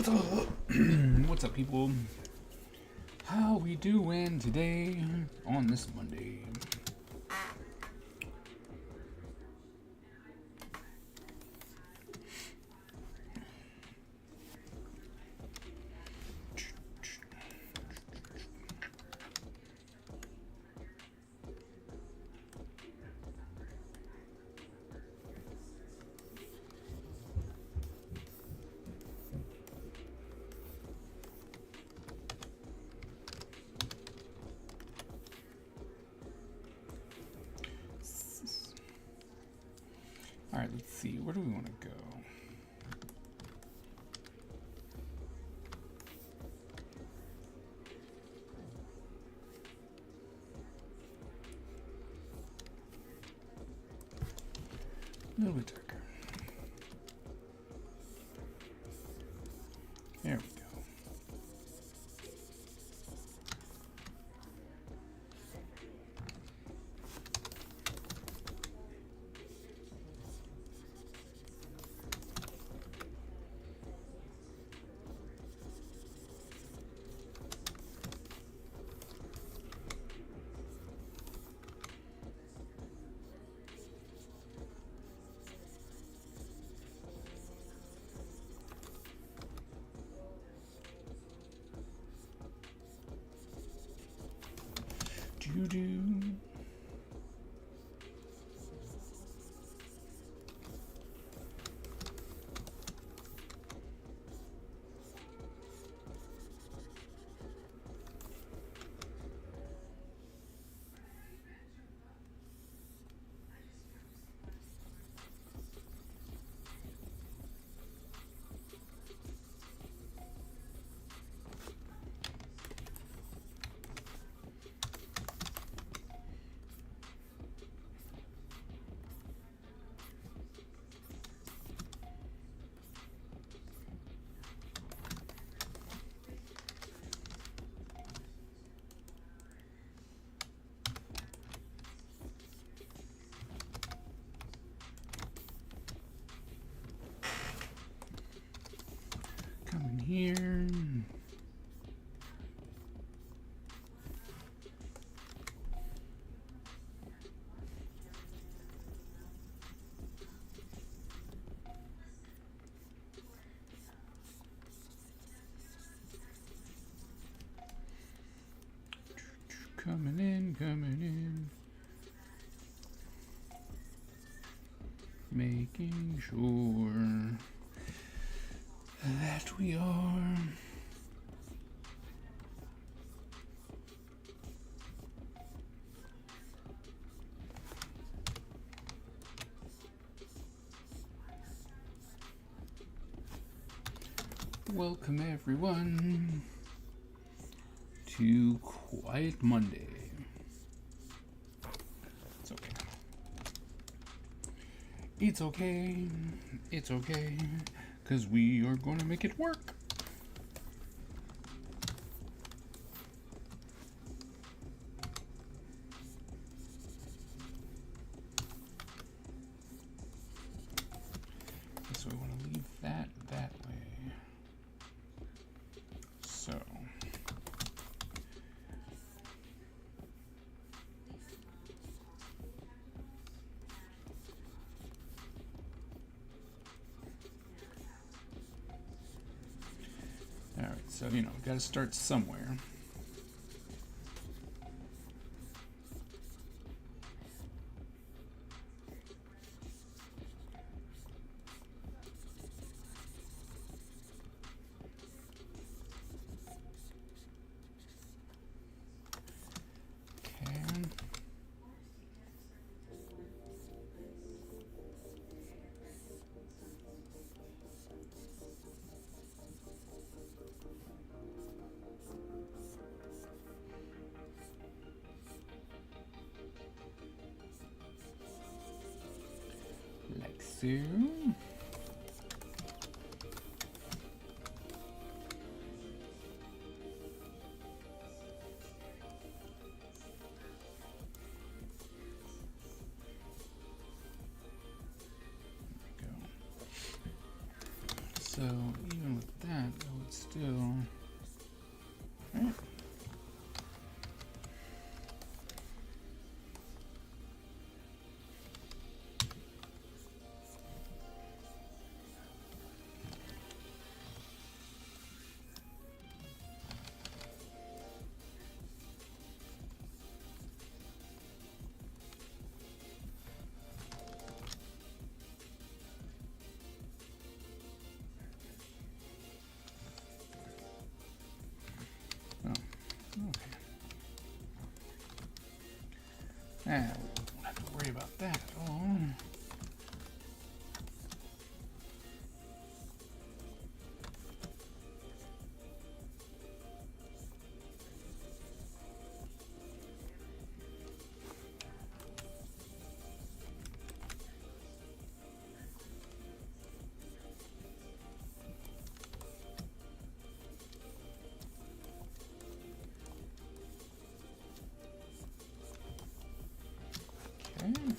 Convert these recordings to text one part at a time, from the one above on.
What's up? What's up, people? How we doing today on this Monday? All right, let's see. Where do we want to go? A little bit darker. There we go. Do. Come in here. Coming in. Making sure that we are. Welcome everyone to Quiet Monday. It's okay. It's okay. It's okay. Because we are going to make it work. So we want to leave that way. So. All right, so, got to start somewhere. Like so. So even with that, but still. Right. Okay. We won't have to worry about that at all. Okay.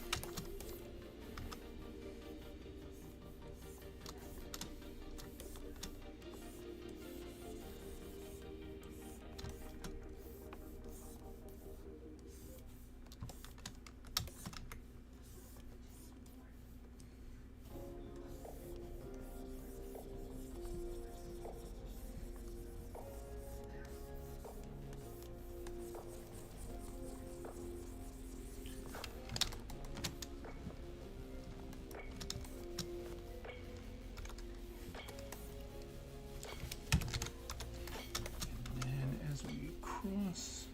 And as we cross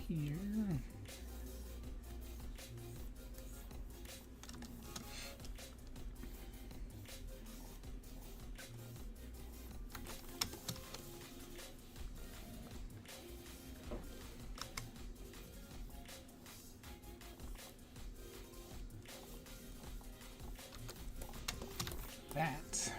here. That.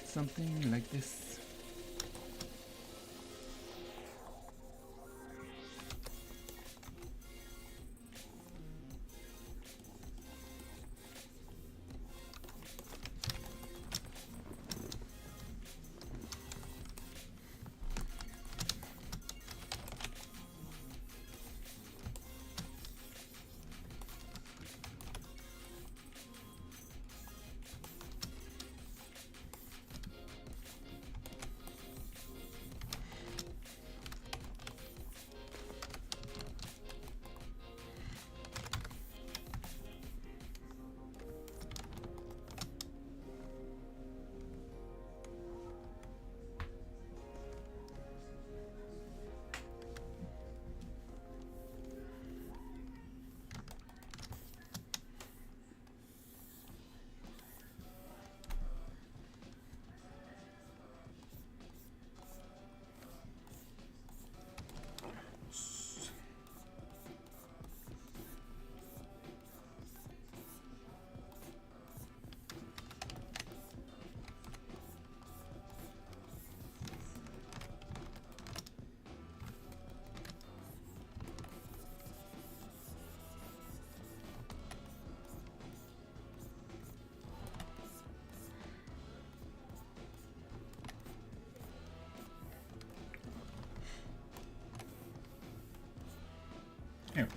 Something like this. Here.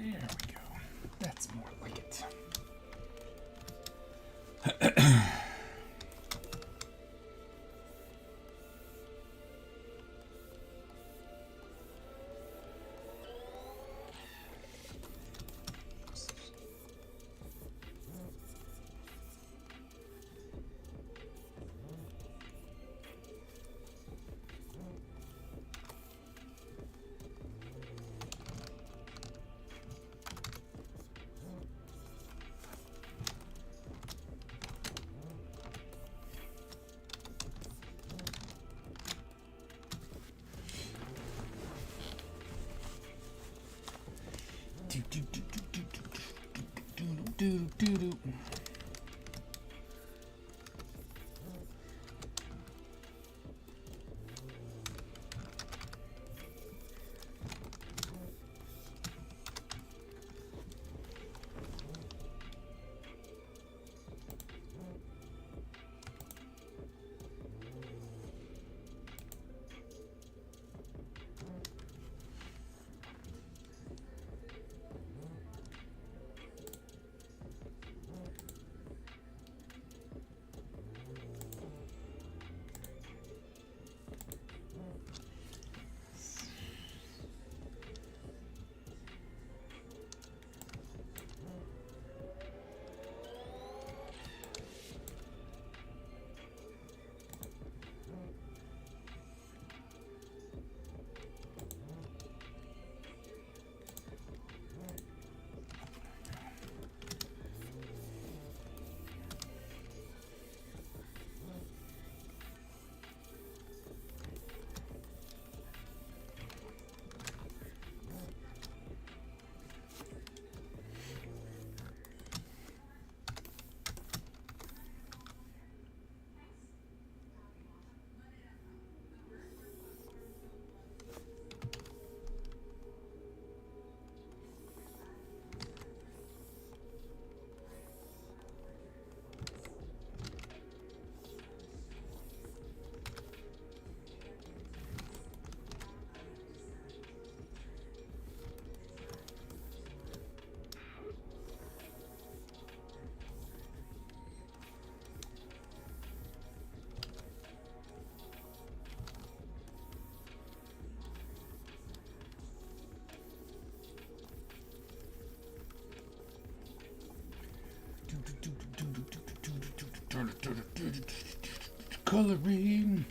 There we go. That's more like it. Coloring.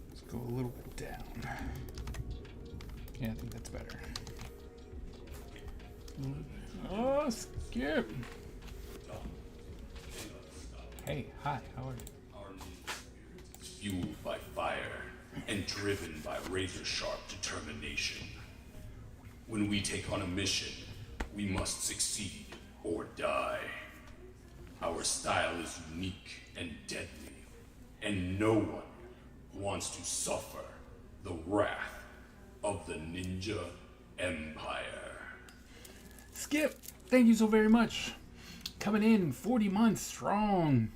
Let's go a little bit down. Yeah, I think that's better. Oh, Skip. Hey, hi, how are you? Fueled by fire and driven by razor-sharp determination. When we take on a mission, we must succeed or die. Our style is unique and deadly, and no one wants to suffer the wrath of the Ninja Empire. Skip, thank you so very much. Coming in 40 months strong.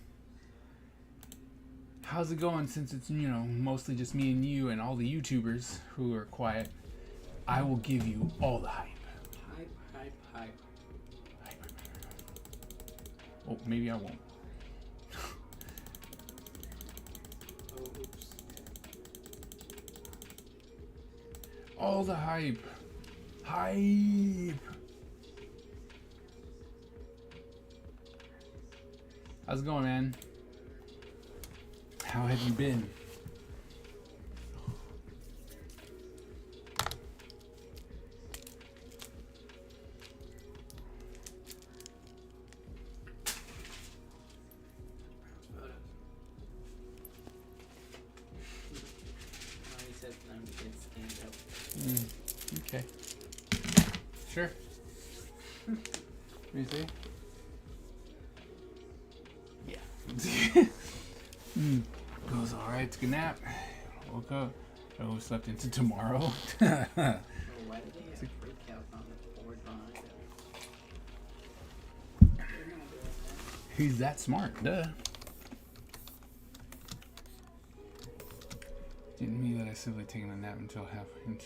How's it going since it's, mostly just me and you and all the YouTubers who are quiet? I will give you all the hype. Hype. Oh, maybe I won't. Oh, oops. All the hype. Hype. How's it going, man? How have you been? He said I'm gonna stand up. Okay. Sure. Let me see. Yeah. Goes alright, take a nap. Woke up. Oh, slept into tomorrow. Oh, why did they have freak out on the board behind them? They're not doing that. He's that smart, duh. Didn't mean that I simply taken a nap until half inch.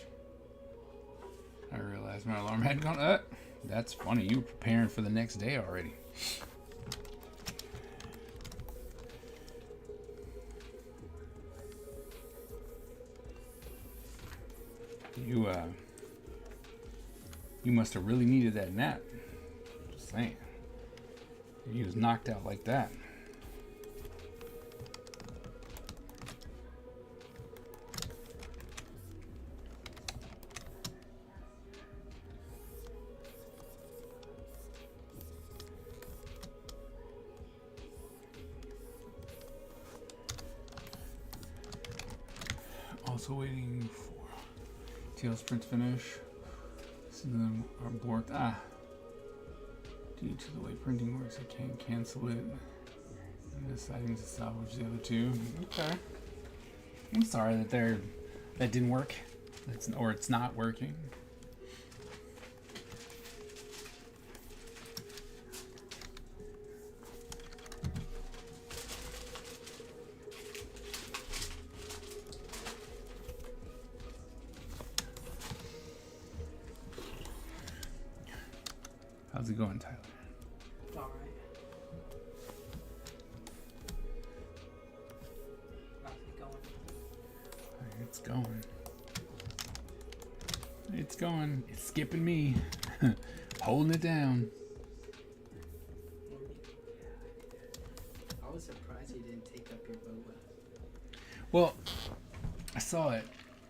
I realized my alarm had gone up. That's funny. You were preparing for the next day already. You must have really needed that nap. Just saying. You was knocked out like that. Also waiting for Tails print finish. Some of them are borked. Due to the way printing works, I can't cancel it. I'm deciding to salvage the other two. Okay. I'm sorry that didn't work. Or it's not working. How's it going, Tyler? It's alright. How's it going? It's going. It's going. It's skipping me. Holding it down. I was surprised you didn't take up your boba. Well, I saw it.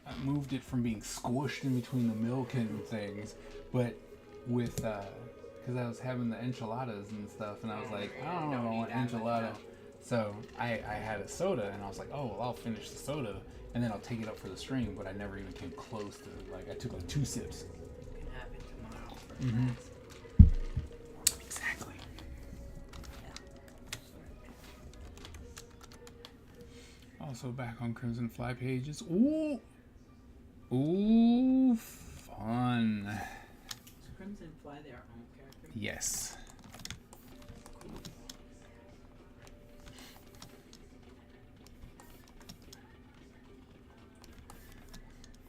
I moved it from being squished in between the milk and things, but with because I was having the enchiladas and stuff, and I was like, I don't know if I want enchilada. So I had a soda, and I was like, oh, well, I'll finish the soda, and then I'll take it up for the stream, but I never even came close to it. Like, I took like 2 sips. It can happen tomorrow for class. Exactly. Also back on Crimson Fly pages. Ooh! Ooh, fun. Does Crimson Fly their own character? Yes.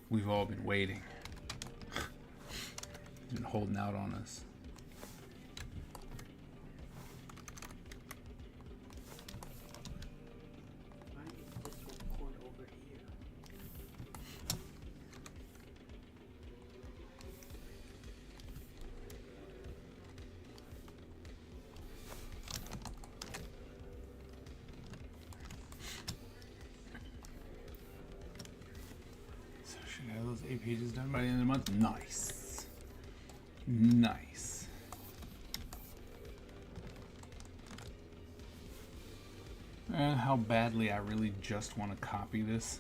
We've all been waiting. Been holding out on us. Why is this record over here? So should I have those 8 pages done by the end of the month? Nice. Nice. And how badly I really just want to copy this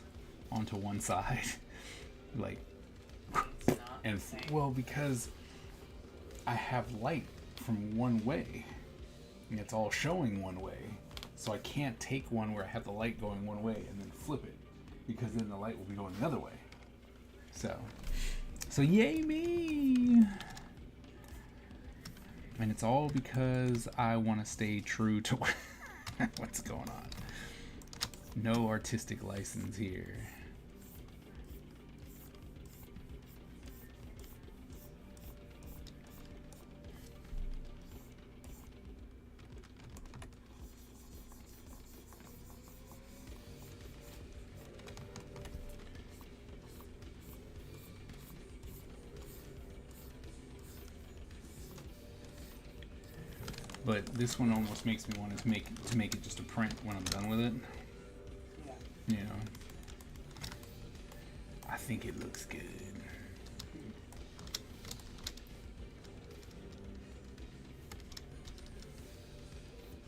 onto one side. Like, It's not and the same. well, because I have light from one way, and it's all showing one way, so I can't take one where I have the light going one way and then flip it, because then the light will be going the other way. So yay me! And it's all because I want to stay true to what's going on. No artistic license here. But this one almost makes me want to make it just a print when I'm done with it. Yeah. You know, I think it looks good. Do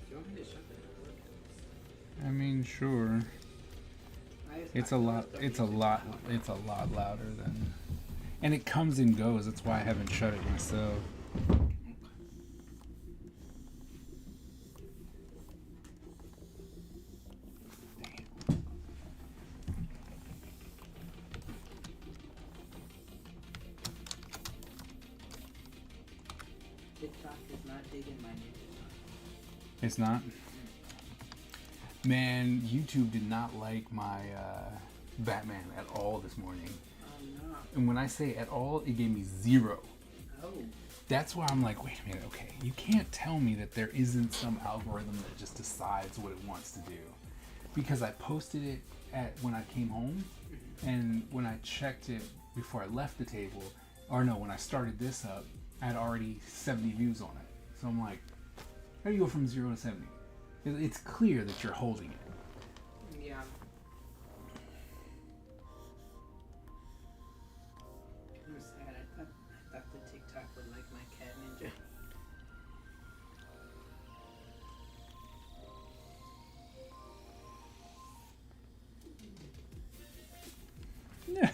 you want me to shut the door? I mean, sure. It's a lot. It's a lot. It's a lot louder than. And it comes and goes. That's why I haven't shut it myself. not digging my Ninja Sonic. It's not? Man, YouTube did not like my Batman at all this morning. Oh no. And when I say at all, it gave me 0. Oh. That's why I'm like, wait a minute, okay, you can't tell me that there isn't some algorithm that just decides what it wants to do. Because I posted it when I came home, and when I checked it before I left the table, or no, when I started this up, I had already 70 views on it. So I'm like, how do you go from 0 to 70? It's clear that you're holding it. Yeah. I'm sad. I thought the TikTok would like my cat ninja. Yeah.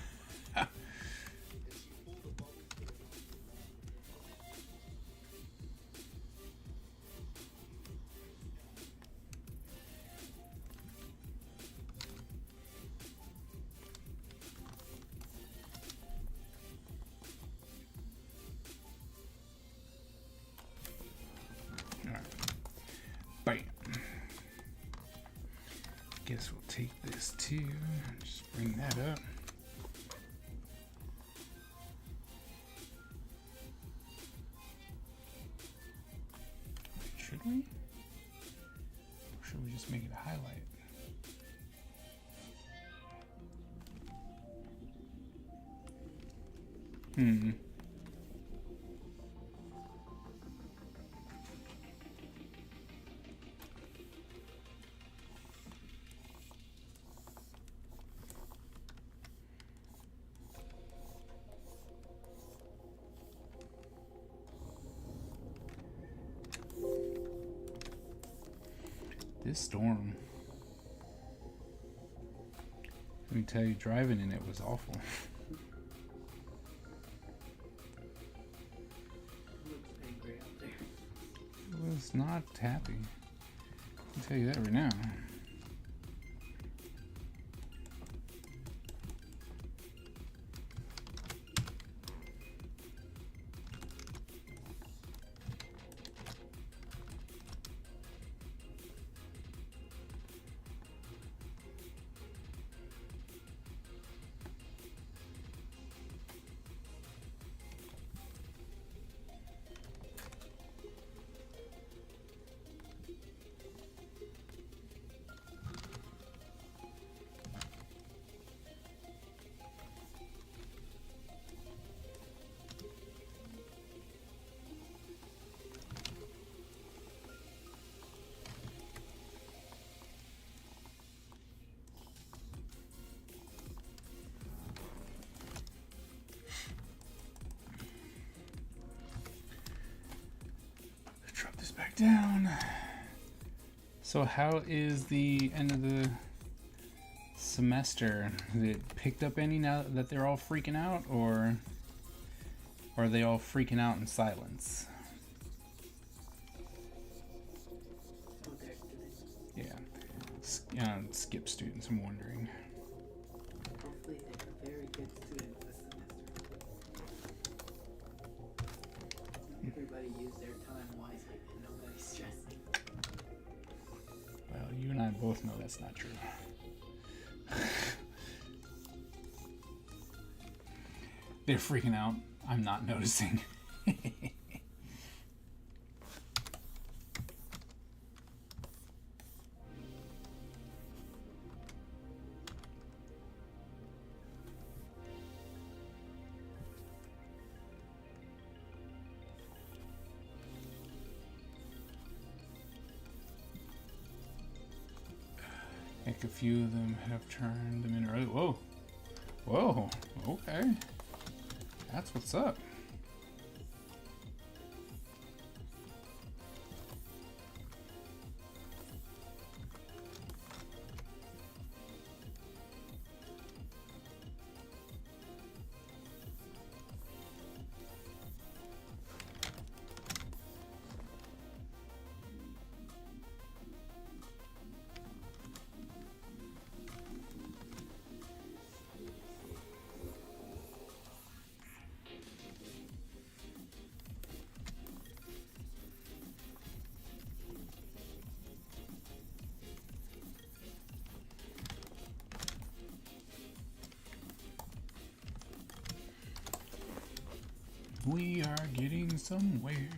Bam. Guess we'll take this too. Just bring that up. Should we? Or should we just make it a highlight? This storm, let me tell you, driving in it was awful. Looks angry out there. It was not happy. I'll tell you that right now. Drop this back down. So how is the end of the semester? Has it picked up any now that they're all freaking out, or are they all freaking out in silence? Oh, they're students. Yeah. Skip students, I'm wondering. Hopefully they're very good students this semester. Everybody use their time wisely and nobody's stressing. Well, you and I both know that's not true. They're freaking out. I'm not noticing. Heck, a few of them have turned them in early. Whoa. Whoa. Okay. That's what's up. We are getting somewhere.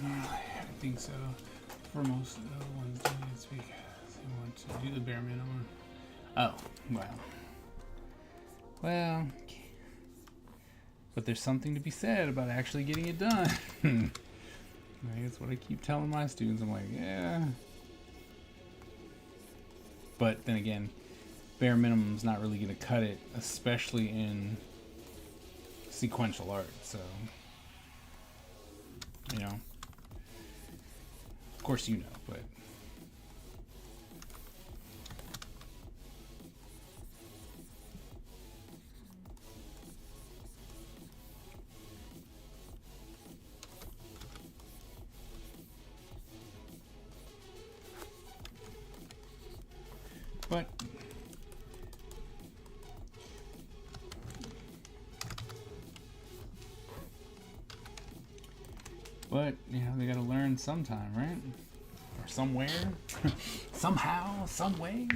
I think so. For most of the ones doing this because they want to do the bare minimum. Oh, well. Well, but there's something to be said about actually getting it done. That's what I keep telling my students. I'm like, yeah. But then again, bare minimum's not really going to cut it, especially in sequential art. So, you know. Of course you know, but but you know, they got to learn sometime, right? Or somewhere, somehow, some way.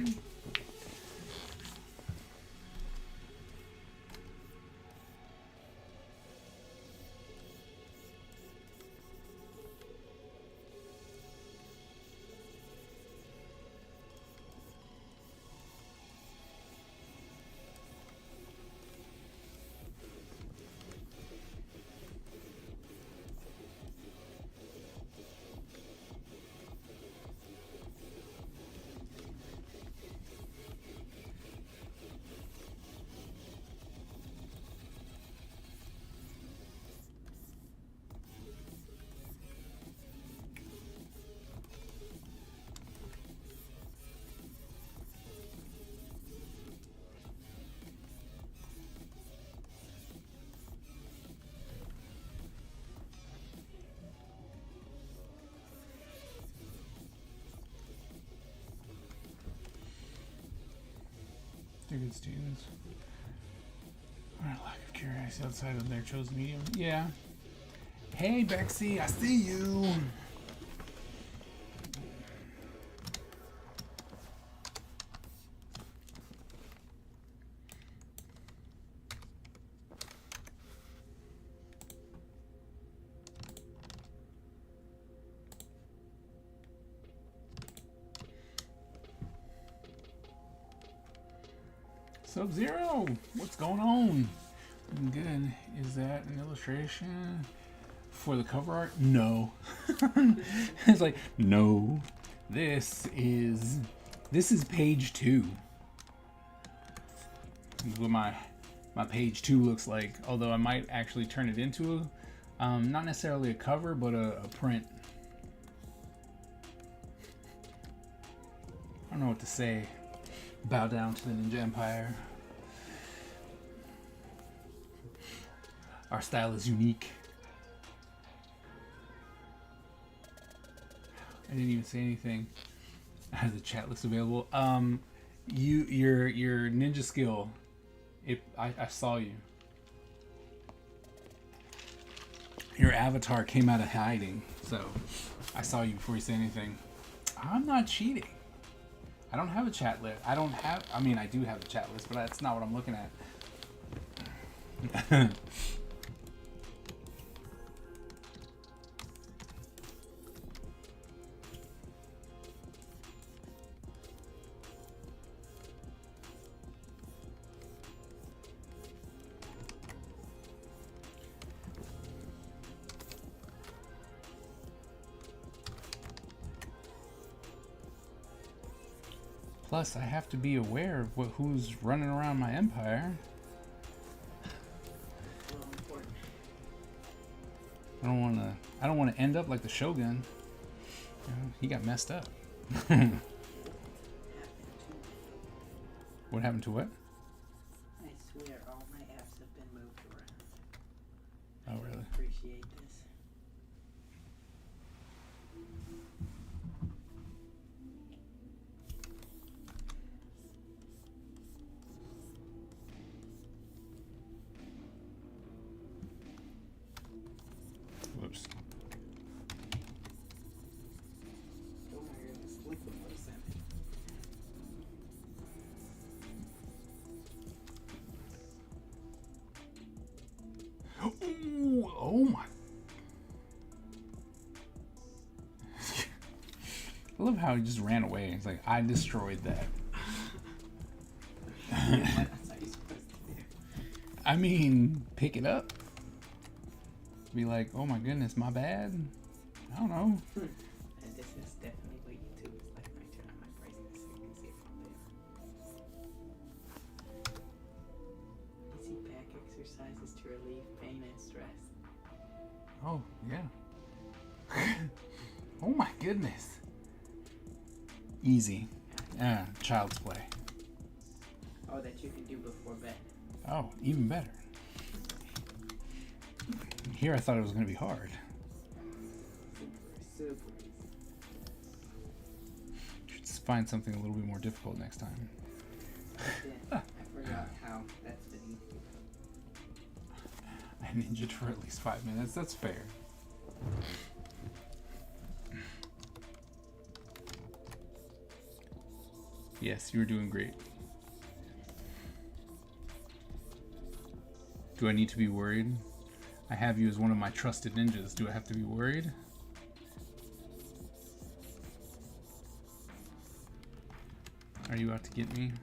They're good students. Or a lack of curiosity outside of their chosen medium. Yeah. Hey, Bexy, I see you. Sub-Zero, what's going on? Good. Is that an illustration for the cover art? No. It's like, no. This is page 2. This is what my page 2 looks like. Although I might actually turn it into a, not necessarily a cover, but a print. I don't know what to say. Bow down to the Ninja Empire. Our style is unique. I didn't even say anything. Has the chat list available? Your ninja skill. I saw you. Your avatar came out of hiding, so I saw you before you say anything. I'm not cheating. I don't have a chat list. I mean, I do have a chat list, but that's not what I'm looking at. Plus, I have to be aware of who's running around my empire. I don't want to end up like the Shogun. You know, he got messed up. What happened to what? I swear all my apps have been moved around. Oh, really? Appreciate this. Whoops. Oh my goodness, look what they sent me. Ooh, oh my. I love how he just ran away. It's like, I destroyed that. What else are you supposed to do? I mean, pick it up. Be like, oh my goodness, my bad. I don't know. And this is definitely what YouTube is like. I turn on my brightness so you can see it from there. Easy back exercises to relieve pain and stress. Oh, yeah. Oh my goodness. Easy. Child's play. Oh, that you can do before bed. Oh, even better. Here I thought it was going to be hard. Super easy. Should just find something a little bit more difficult next time. I forgot how that's been easy. I ninja'd for at least 5 minutes. That's fair. Yes, you were doing great. Do I need to be worried? I have you as one of my trusted ninjas. Do I have to be worried? Are you out to get me?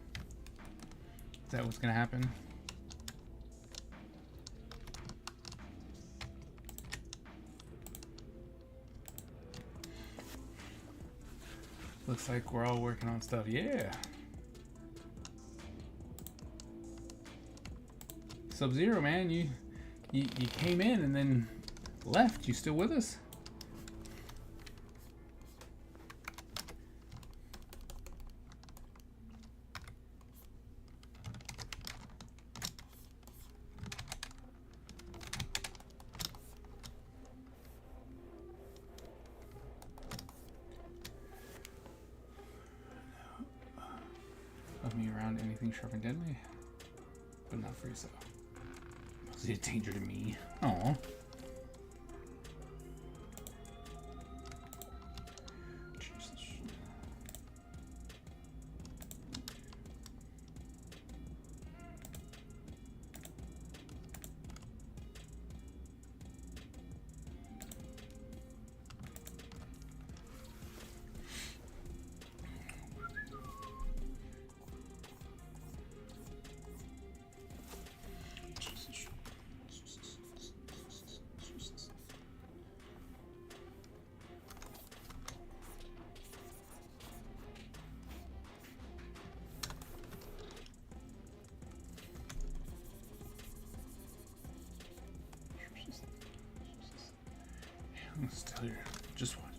Is that what's gonna happen? Looks like we're all working on stuff. Yeah. Sub-Zero, man, you came in and then left. You still with us? Of me around anything sharp and deadly, but not for yourself. Was he a danger to me? Aw. Jesus. I'm still here. Just one.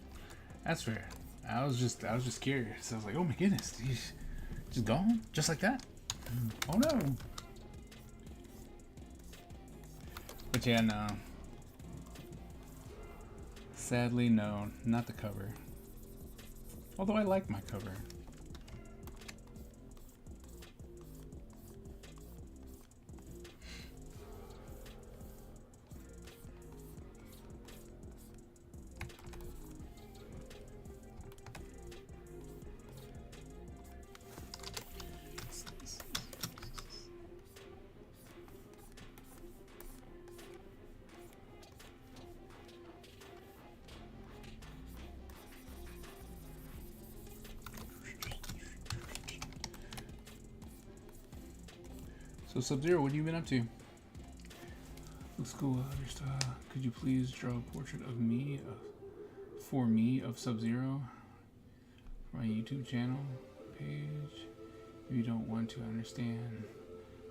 That's fair. I was just curious. I was like, oh my goodness, he's just gone, just like that. Oh no. But yeah, no. Sadly, no, not the cover. Although I like my cover. So Sub-Zero, what have you been up to? Looks cool. Could you please draw a portrait of me, for me, of Sub-Zero for my YouTube channel page? If you don't want to understand,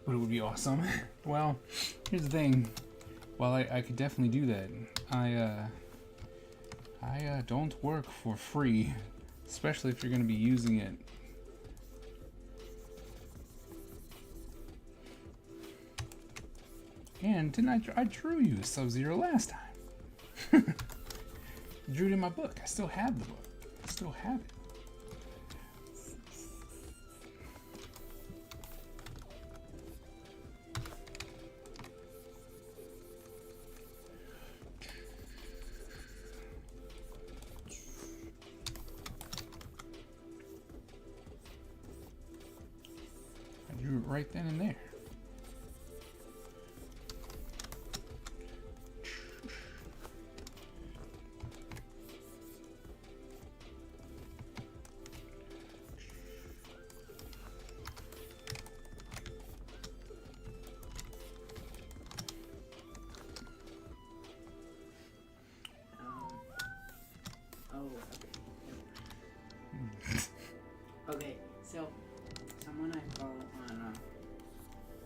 but it would be awesome. Well, here's the thing. While I could definitely do that, I don't work for free, especially if you're going to be using it And didn't I drew you Sub-Zero last time. Drew it in my book. I still have the book. I still have it. I drew it right then and there. Okay, so someone I follow on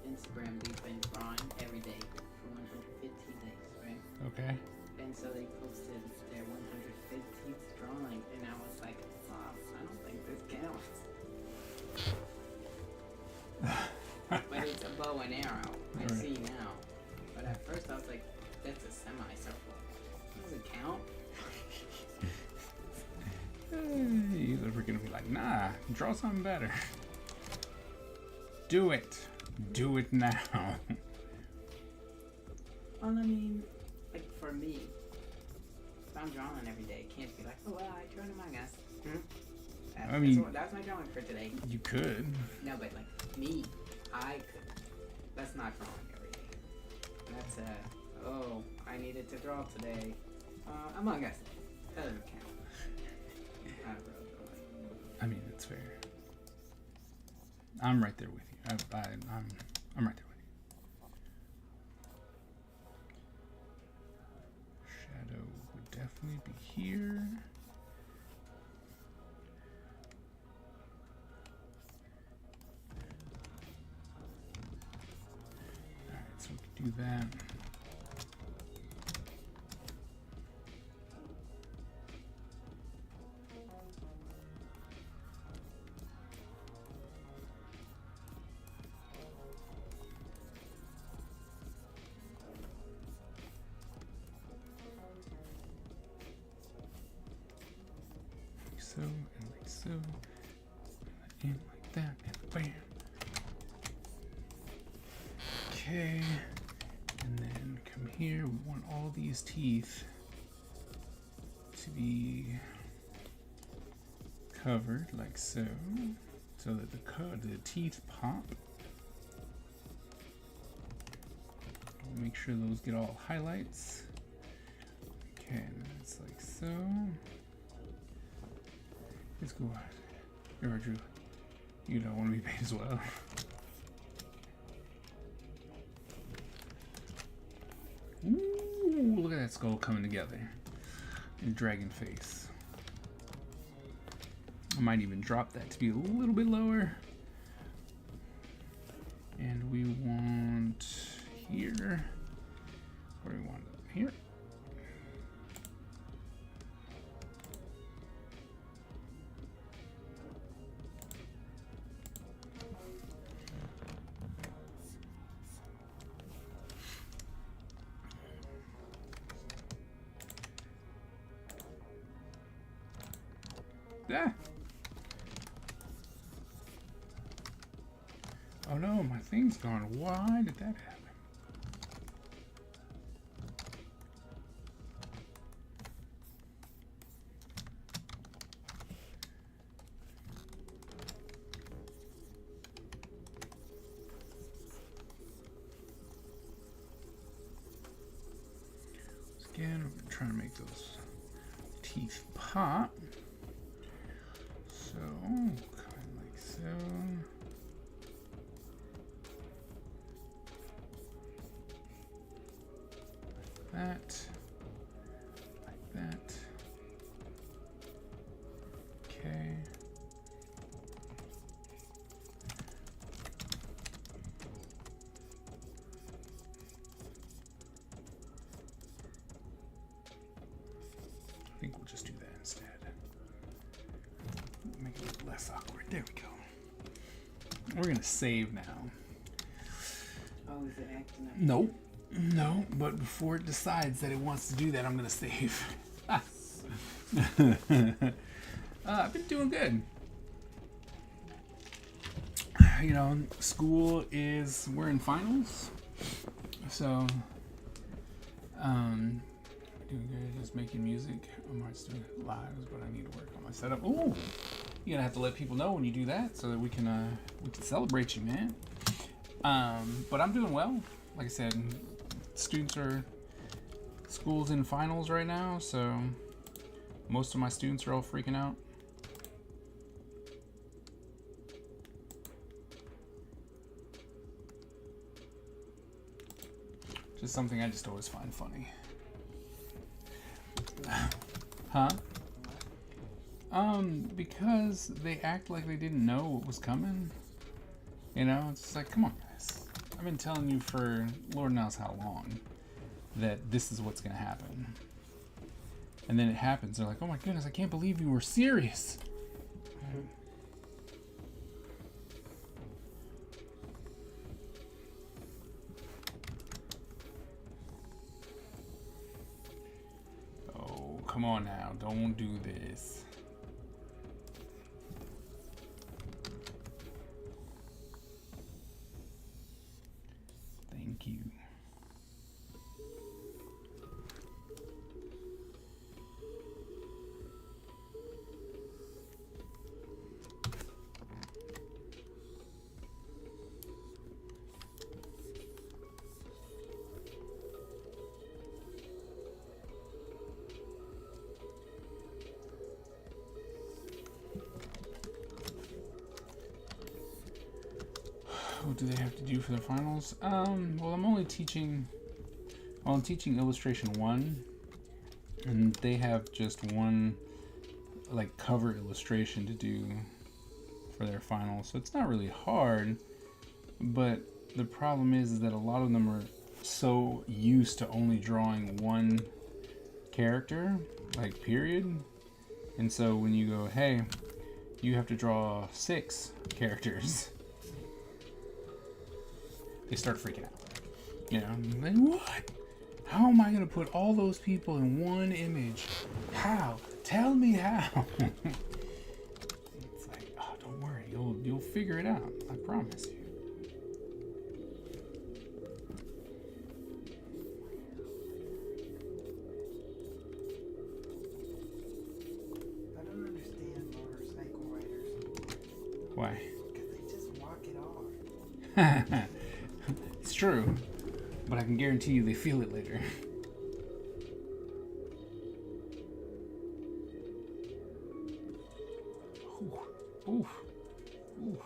Instagram, they've been drawing every day for 115 days, right? Okay. And so they posted their 115th drawing, and I was like, oh, I don't think this counts. But it's a bow and arrow. I Right. see now. But at first I was like, that's a semicircle. Does it count? Hey, they're gonna be like, nah, draw something better. Do it. Do it now. Well, I mean, like for me, if I'm drawing every day, it can't be like, oh, well, I drew an Among Us. I mean- that's my drawing for today. You could. No, but like me, I could. That's not drawing every day. That's oh, I needed to draw today. Among Us. That doesn't count. I wrote it. I mean, it's fair. I'm right there with you. I'm right there with you. Shadow would definitely be here. Alright, so we can do that. So, and like so, and like that, and bam. Okay, and then come here. We want all these teeth to be covered like so, so that the teeth pop. Make sure those get all highlights. Okay, and then it's like so. Let's go on. Here, Drew. You don't want to be paid as well. Ooh, look at that skull coming together. And dragon face. I might even drop that to be a little bit lower. And we want here. Where do we want it? Here. Ah. Oh no, my thing's gone. Why did that happen? Again, we're trying to make those teeth pop. So, kind of like so. Like that. Like that. Okay. I think we'll just do that instead. Make it a little less awkward. There we go. We're gonna save now. Oh, is it acting up? Nope. No, but before it decides that it wants to do that, I'm gonna save. I've been doing good. You know, school is, we're in finals, so doing good. Just making music. I'm always doing lives, but I need to work on my setup. Ooh, you're gonna have to let people know when you do that so that we can celebrate you, man. But I'm doing well. Like I said, school's in finals right now, so most of my students are all freaking out. Just something I just always find funny. Huh? Because they act like they didn't know what was coming. You know, it's just like, come on, guys. I've been telling you for Lord knows how long that this is what's gonna happen. And then it happens. They're like, oh my goodness, I can't believe you were serious. Oh, come on now. Don't do this. Thank you. What do they have to do for the finals? Well, I'm teaching illustration 1, and they have just one like cover illustration to do for their finals, so it's not really hard. But the problem is that a lot of them are so used to only drawing one character, like period, and so when you go, hey, you have to draw 6 characters, they start freaking out. You know, like, what? How am I gonna put all those people in one image? How? Tell me how. It's like, oh, don't worry, you'll figure it out. I promise you. I don't understand motorcycle riders. Why? Because they just walk it off. It's true, but I can guarantee you they feel it later. Oof. Oof. Oof.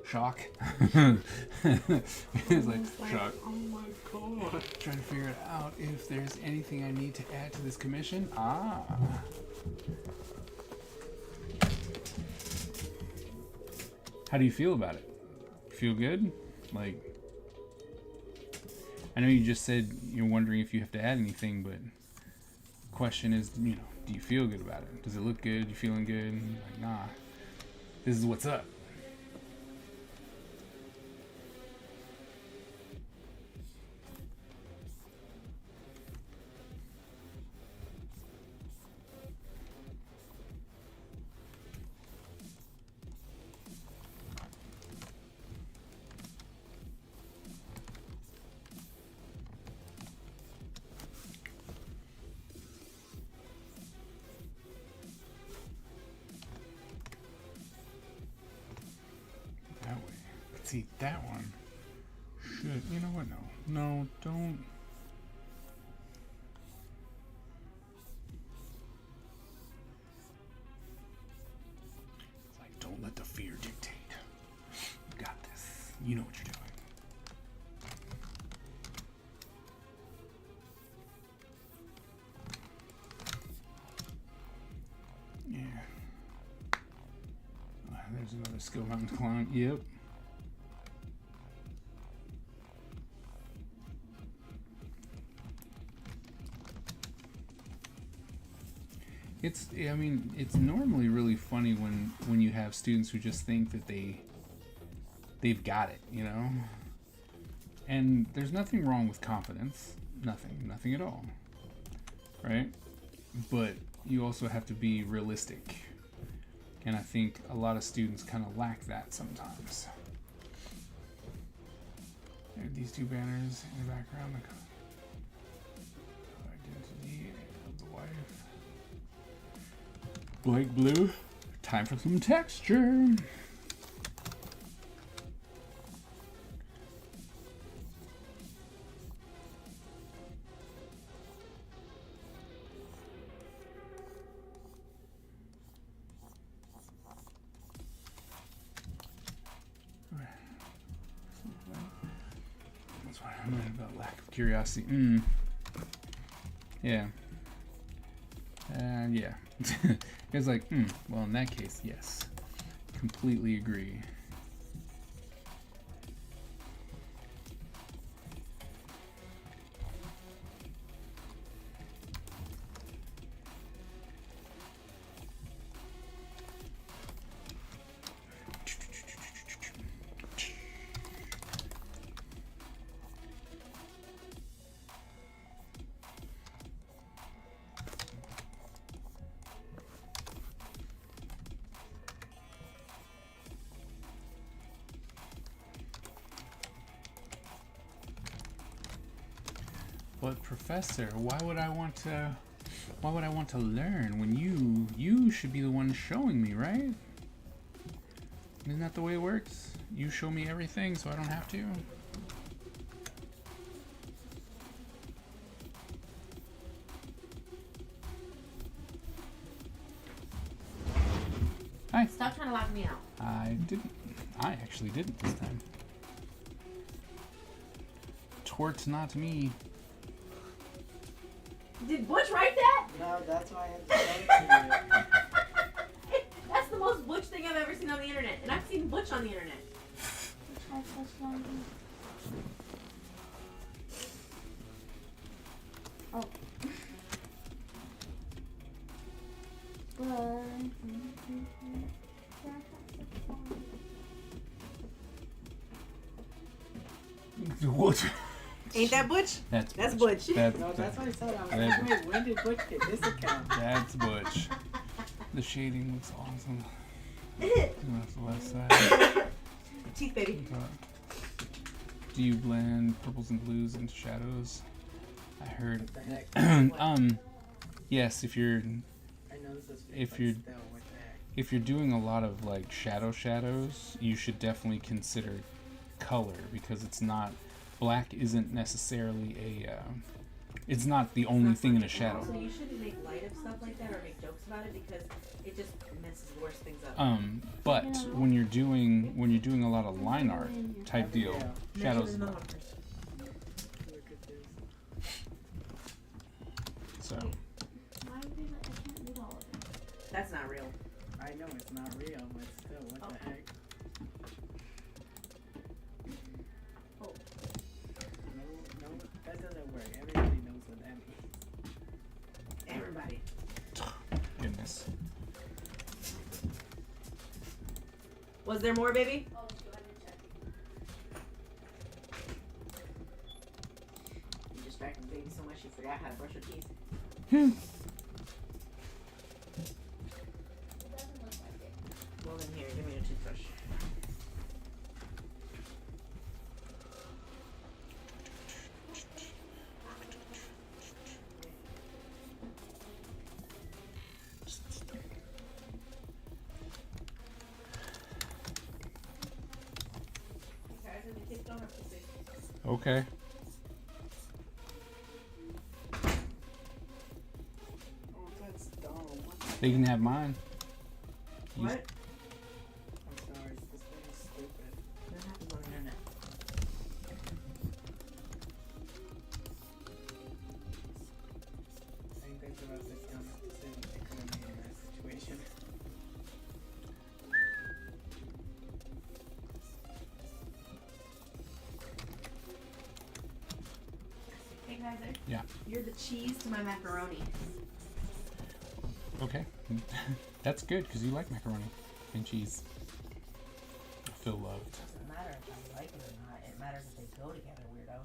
Shock. It's like, shock. Oh my god. Trying to figure out if there's anything I need to add to this commission. Ah. How do you feel about it? Feel good? Like, I know you just said you're wondering if you have to add anything, but the question is, you know, do you feel good about it? Does it look good? You feeling good? Like, nah, this is what's up. That way. See, that one should, you know what? No, don't. It's like, don't let the fear dictate. You got this. You know what you're doing. Yeah. There's another skill mountain to climb. Yep. I mean, it's normally really funny when you have students who just think that they've got it, you know? And there's nothing wrong with confidence. Nothing at all. Right? But you also have to be realistic. And I think a lot of students kind of lack that sometimes. There are these two banners in the background. Identity of the wife. Blake blue. Time for some texture. That's what I meant about lack of curiosity. Yeah. Yeah. It's like, well, in that case, yes. Completely agree. But Professor, why would I want to learn when you should be the one showing me, right? Isn't that the way it works? You show me everything so I don't have to? Hi. Stop trying to lock me out. I didn't. I actually didn't this time. Tort's not me. Did Butch write that? No, that's why I had to say it. That's the most Butch thing I've ever seen on the internet. And I've seen Butch on the internet. Oh. What? Ain't that Butch? That's Butch. No, that's what I said. I was like, wait, when did Butch get this account? That's Butch. The shading looks awesome. That's the left side. Teeth, baby. Do you blend purples and blues into shadows? I heard. What the heck? Yes, if you're I know this is fake, if but you're- still, what the heck? if you're doing a lot of like shadows, you should definitely consider color because it's not black isn't necessarily a it's not the only thing in a shadow. So you shouldn't make light of stuff like that or make jokes about it because it just messes worse things up. But when you're doing a lot of line art type deal, Yeah. shadows. There's another one first. Look at this. So Why would they let, I can't read all of it. That's not real. I know it's not real, but still, what the heck? Oh. No, that doesn't work. Everybody knows what that means. Everybody. goodness. Was there more, baby? Oh, go ahead and check. You distracted baby so much you forgot how to brush your teeth. It doesn't look like it. Well then here, give me your toothbrush. Guys, and the kids don't have to say. Okay. Oh, that's dumb. What the They can have mine. What? I'm sorry. This thing is stupid. That happens on the internet. Saying things about this dumb decision they could have made in that situation. Hey, Kaiser. Yeah. You're the cheese to my macaroni. Okay. That's good because you like macaroni and cheese. I feel loved. Doesn't matter. like it or not. It matters if they go together, weirdo.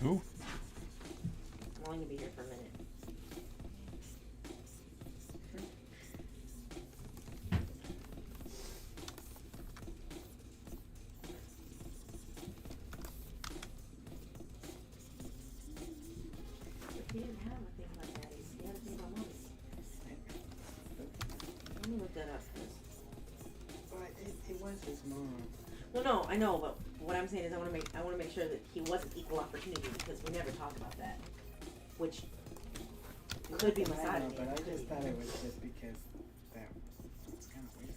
Ooh. I'm only gonna be here for a minute. But he didn't have a thing like that. He had a thing on mommy. Let me look that up. 'Cause- But it was his mom. Well, no, I know, but what I'm saying is I want to make sure that he wasn't equal opportunity because we never talk about that, which could be I know, misogyny. but I could just be. thought it was just because that was kind of weird.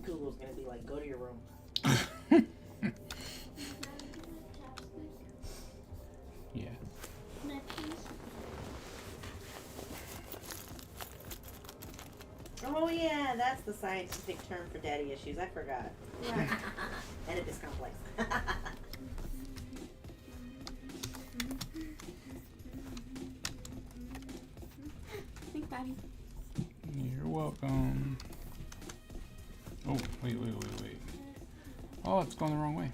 Google's gonna be like, go to your room. Yeah. Oh yeah, that's the scientific term for daddy issues. I forgot. Right. Oedipus complex. Thanks, Daddy. You're welcome. Oh, wait. Oh, it's going the wrong way.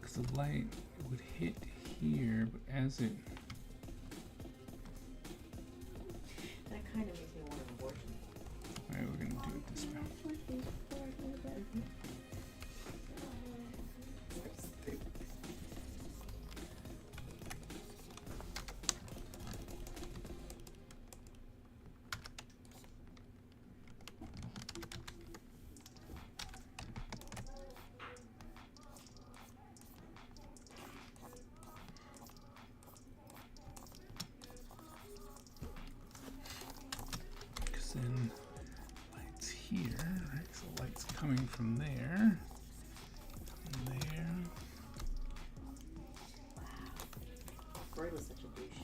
Because the light would hit here, but as it... That kind of makes me want an abortion. Alright, we're going to do it this way. Stupid. Because then light's here, right? So light's coming from there. From there. Freud was such a douche.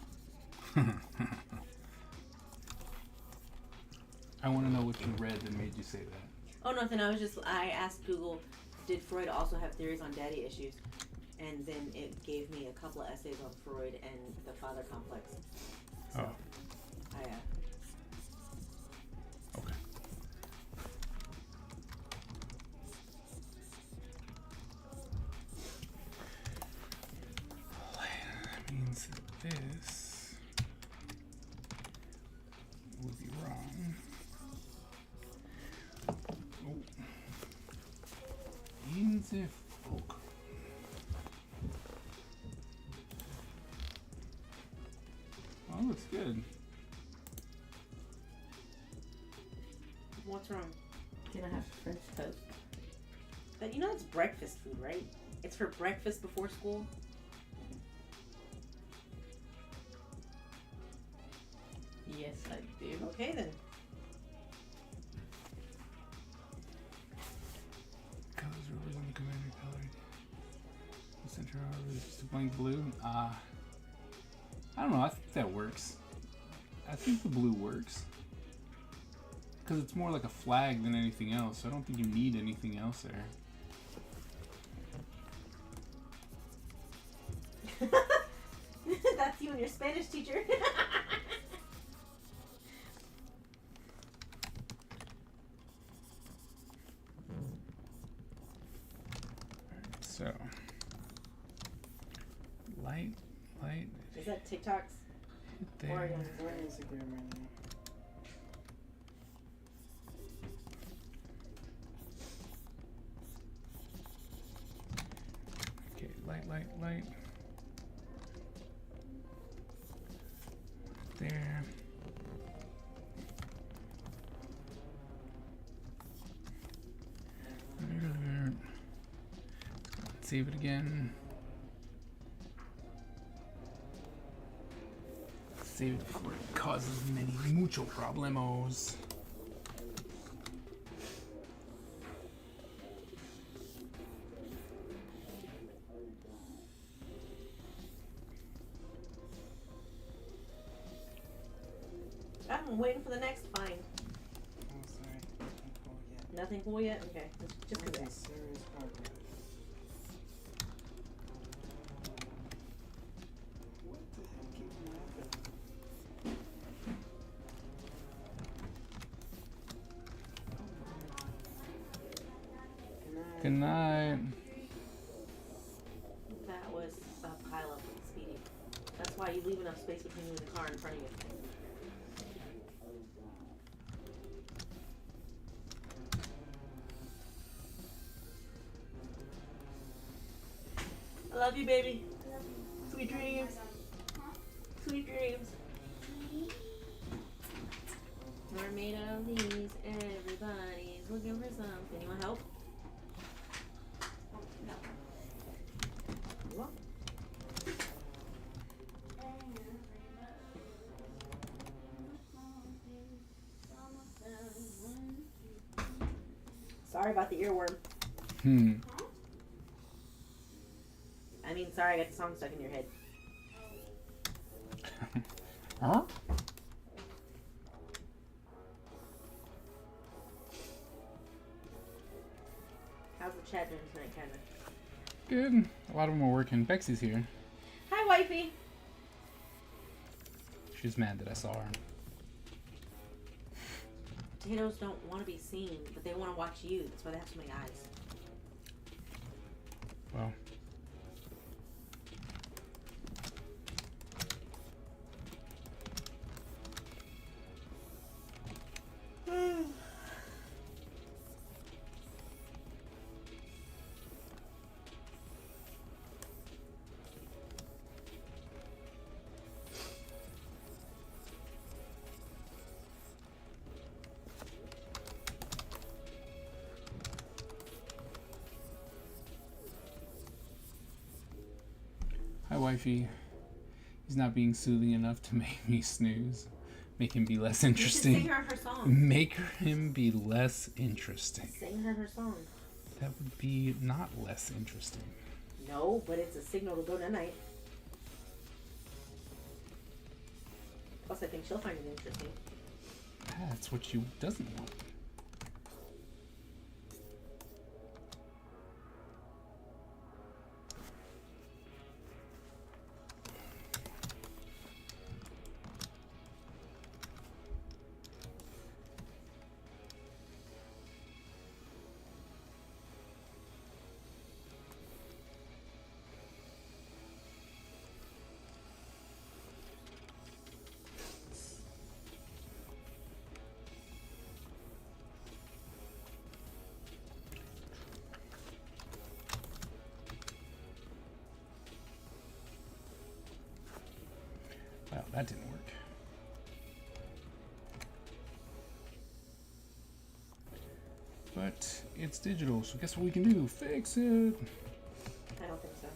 I want to know what you read that made you say that. Oh, nothing. I asked Google, did Freud also have theories on daddy issues? And then it gave me a couple of essays on Freud and the father complex. So, Oh, okay. That means that this would be wrong. Oh. Means if okay. Oh, looks good. What's wrong? Can I have French toast? But you know it's breakfast food, right? It's for breakfast before school. Yes, I do. Okay then. Colors represent the commander colored. The center is just a blank blue. I don't know. I think that works. I think the blue works. Because it's more like a flag than anything else. So I don't think you need anything else there. That's you and your Spanish teacher. So, light, Is that TikTok's? hit there. Or your- We're on Instagram right now. Okay, light. There. There. Save it again. Save it before it causes mucho problemos. I'm waiting for the next find. Oh, sorry. Nothing cool yet. Nothing cool yet? Okay. Just That's a cause serious hardware. What the heck even happened? Good night. that was a pile up with Speedy. That's why you leave enough space between you and the car in front of you. I love you, baby. Sweet dreams. Sweet dreams. We're made of these. Everybody's looking for something. You want help? No. You want? Sorry about the earworm. I mean, sorry, I got the song stuck in your head. Huh? How's the chat doing tonight, Kendra? Good. A lot of them are working. Bexy's here. Hi, wifey. She's mad that I saw her. Potatoes don't want to be seen, but they want to watch you. That's why they have so many eyes. Well. Hi, wifey. He's not being soothing enough to make me snooze. Make him be less You should interesting. sing her song. Make him be less interesting. Sing her song. That would be not less interesting. No, but it's a signal to go tonight. Plus, I think she'll find it interesting. That's what she doesn't want. Well, that didn't work. But it's digital, so guess what we can do? Fix it. I don't think so.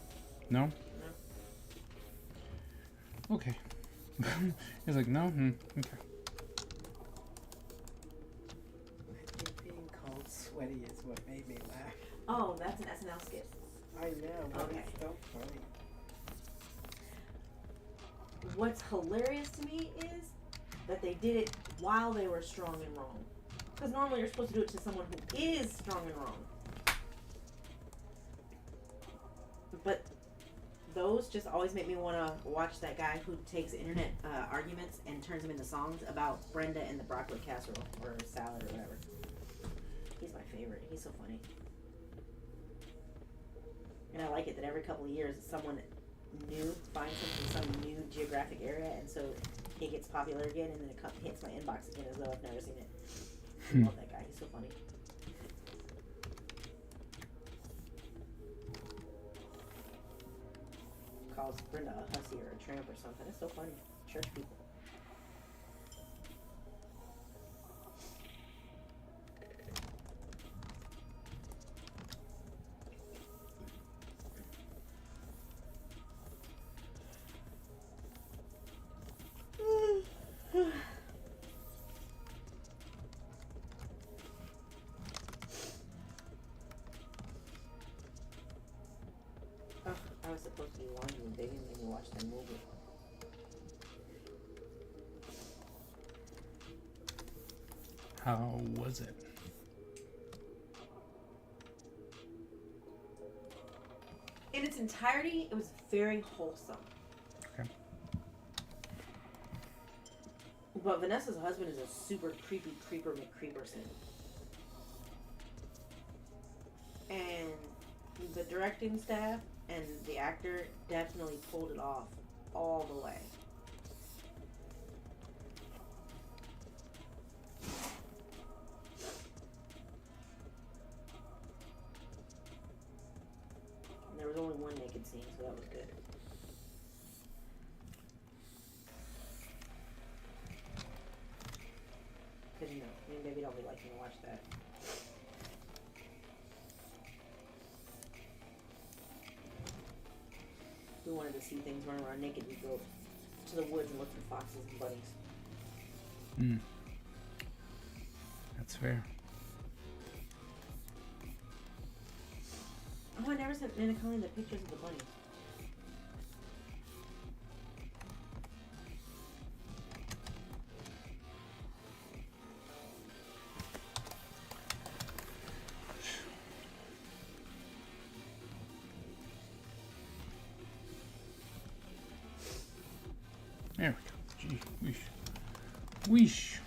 No? No. Okay. He's like, no? Okay. I think being called sweaty is what made me laugh. Oh, that's an SNL skit. I know, but Okay. it's so funny. What's hilarious to me is that they did it while they were strong and wrong. Because normally you're supposed to do it to someone who is strong and wrong. But those just always make me want to watch that guy who takes internet arguments and turns them into songs about Brenda and the broccoli casserole or salad or whatever. He's my favorite. He's so funny. And I like it that every couple of years someone new finds him in some new geographic area, and so it gets popular again, and then it hits my inbox again as though I've never seen it. I love that guy. He's so funny. Calls Brenda a hussy or a tramp or something. It's so funny. Church people. Oh, I was supposed to be wandering. They didn't make me watch that movie. How was it? In its entirety, it was very wholesome. Okay. But Vanessa's husband is a super creepy creeper McCreeperson. And the directing staff and the actor definitely pulled it off all the way. And there was only one naked scene, so that was good. Because, me and Baby don't be liking to watch that. We wanted to see things run around naked. We go to the woods and look for foxes and bunnies. Hmm. That's fair. Oh, I never sent Nana Colleen the pictures of the bunnies. There we go. Gee, weesh. Weesh.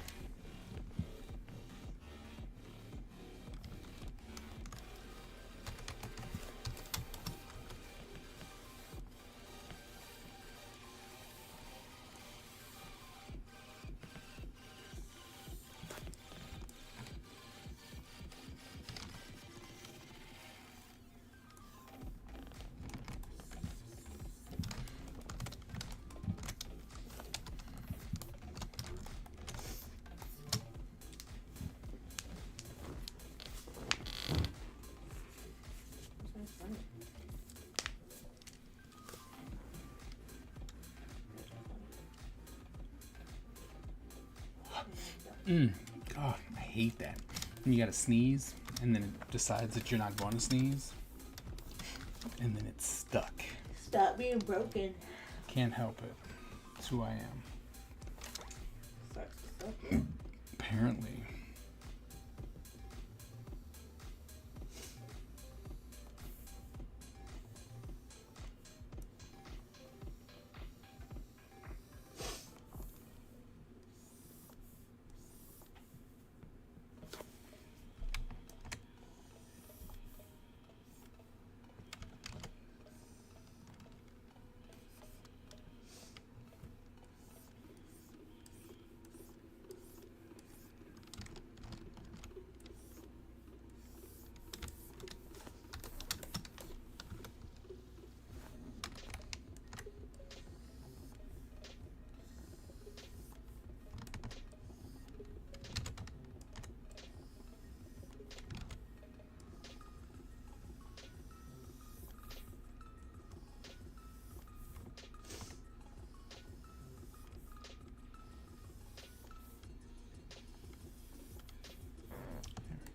That's funny. God, I hate that. When you gotta sneeze, and then it decides that you're not going to sneeze, and then it's stuck. Stop being broken. Can't help it. It's who I am. Sucks to suck. Apparently.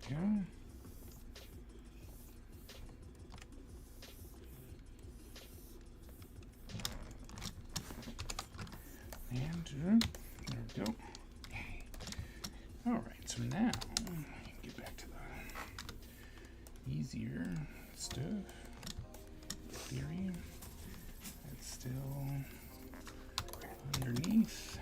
There we go. And there we go. Yay. All right, so now get back to the easier stuff. Theory. It's still underneath.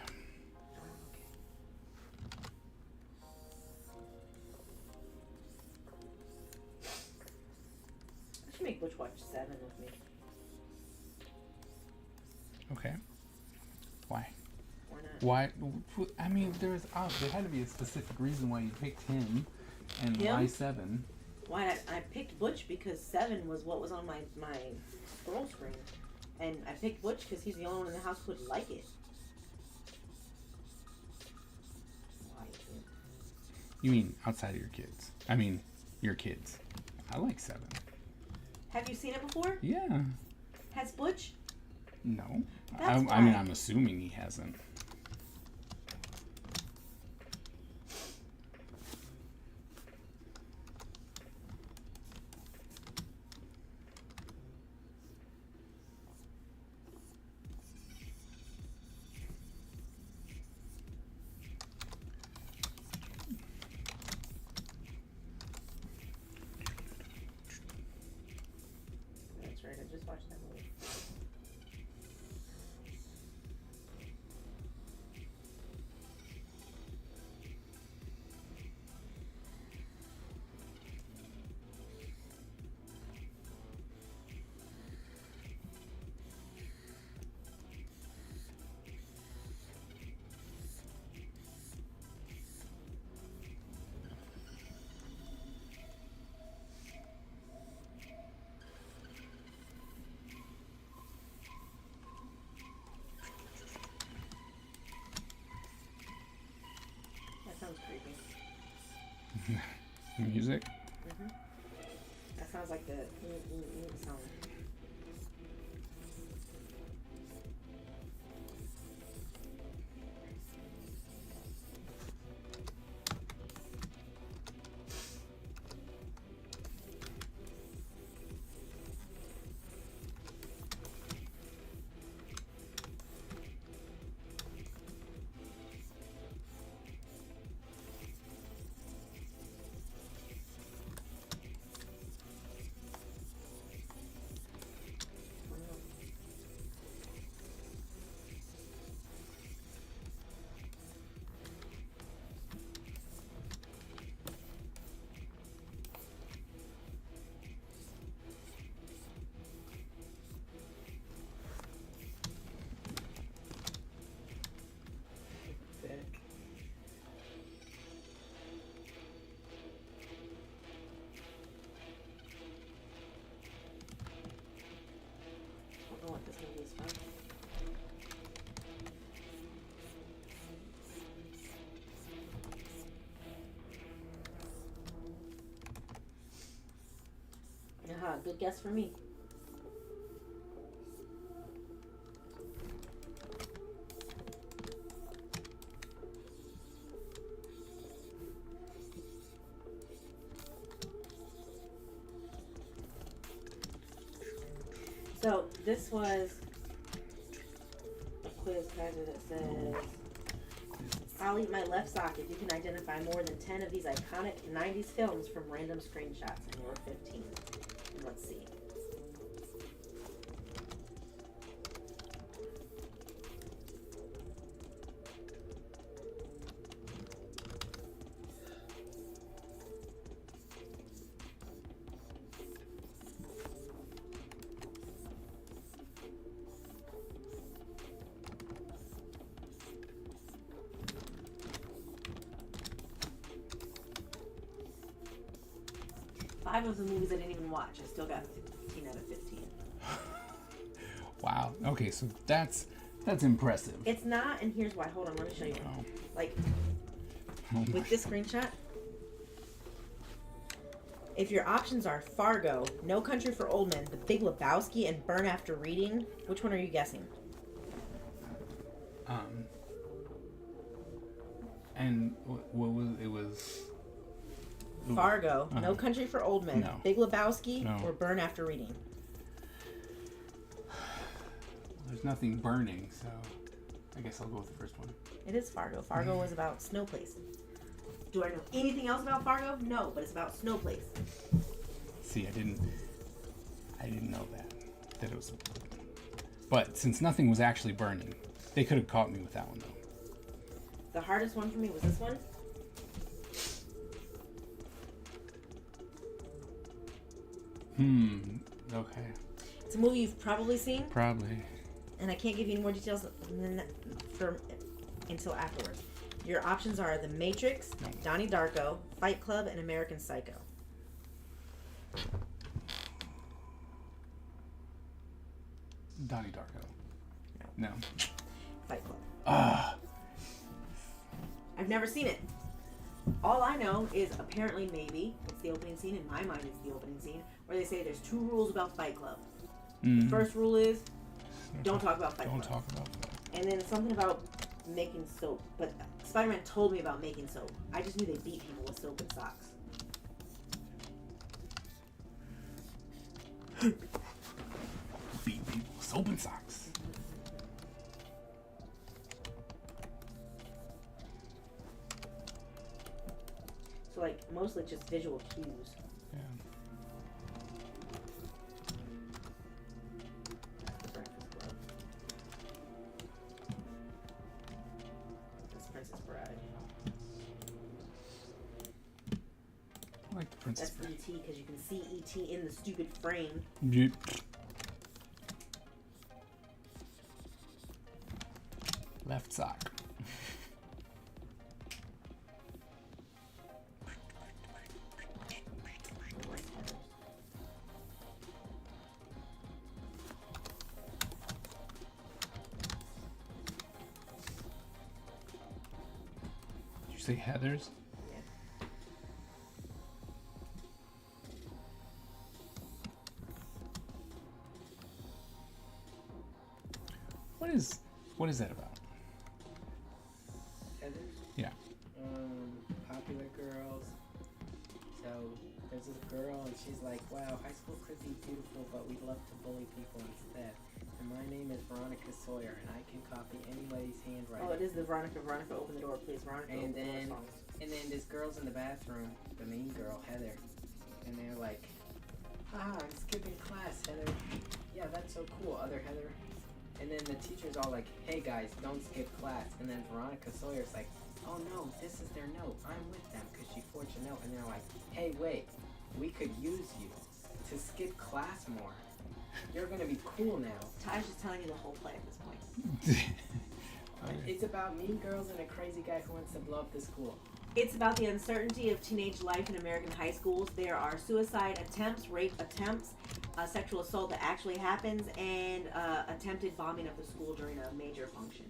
I should make Butch watch 7 with me. Okay. Why? Why not? Why? I mean, there had to be a specific reason why you picked him, and Him? why 7. Why I picked Butch because 7 was what was on my scroll screen. And I picked Butch because he's the only one in the house who would like it. Why is it? You mean outside of your kids? I mean, your kids. I like 7. Have you seen it before? Yeah. Has Butch? No. That's I mean, why. I'm assuming he hasn't. sounds creepy. Music. That sounds like the song. Sick. I don't know what this movie is from. Good guess for me. So this was a quiz Kaiser that says, I'll eat my left sock if you can identify more than 10 of these iconic 90s films from random screenshots, and you're 15. And let's see. Five of the movies I didn't even watch. I still got 15 out of 15. Wow. Okay, so that's impressive. It's not, and here's why. Hold on, let me show you. Oh. Like, Oh my- with this screenshot, if your options are Fargo, No Country for Old Men, The Big Lebowski, and Burn After Reading, which one are you guessing? And what was it? Was Fargo, No Country for Old Men, No. Big Lebowski, No. or Burn After Reading? there's nothing burning, so I guess I'll go with the first one. It is Fargo. Fargo was about Snow Place. Do I know anything else about Fargo? No, but it's about Snow Place. See, I didn't know that it was. But since nothing was actually burning, they could have caught me with that one though. The hardest one for me was this one. Okay. It's a movie you've probably seen, Probably. and I can't give you any more details until afterwards. Your options are The Matrix, No. Donnie Darko, Fight Club, and American Psycho. Donnie Darko. No. Fight Club. Ah. I've never seen it. All I know is apparently maybe it's the opening scene. In my mind, it's the opening scene where they say there's 2 rules about Fight Club. The first rule is don't talk about Fight Don't Club. talk about that. And then something about making soap. But Spider-Man told me about making soap. I just knew they beat people with soap and socks. Beat people with soap and socks. So like mostly just visual cues. Yeah. The Breakfast Club. That's Princess Bride. I like the Princess That's Bride. E.T. because you can see E.T. in the stupid frame. Yep. Left sock. say Heather's? Yeah. What is that about? Heathers? Yeah. Popular girls. So there's this girl and she's like, wow, high school could be beautiful, but we love to bully people instead. And my name is Veronica Sawyer, and I can copy anybody's handwriting. Oh, it is the Veronica. Veronica, open the door, please. Veronica, And open the then- door songs. And then this girl's in the bathroom, the main girl, Heather. And they're like, haha, I'm skipping class, Heather. Yeah, that's so cool, other Heather. And then the teacher's all like, hey guys, don't skip class. And then Veronica Sawyer's like, oh no, this is their note. I'm with them, because she forged a note. And they're like, hey, wait, we could use you to skip class more. You're gonna be cool now. Ty's just telling you the whole play at this point. Okay. It's about mean girls and a crazy guy who wants to blow up the school. It's about the uncertainty of teenage life in American high schools. There are suicide attempts, rape attempts, sexual assault that actually happens, and attempted bombing of the school during a major function.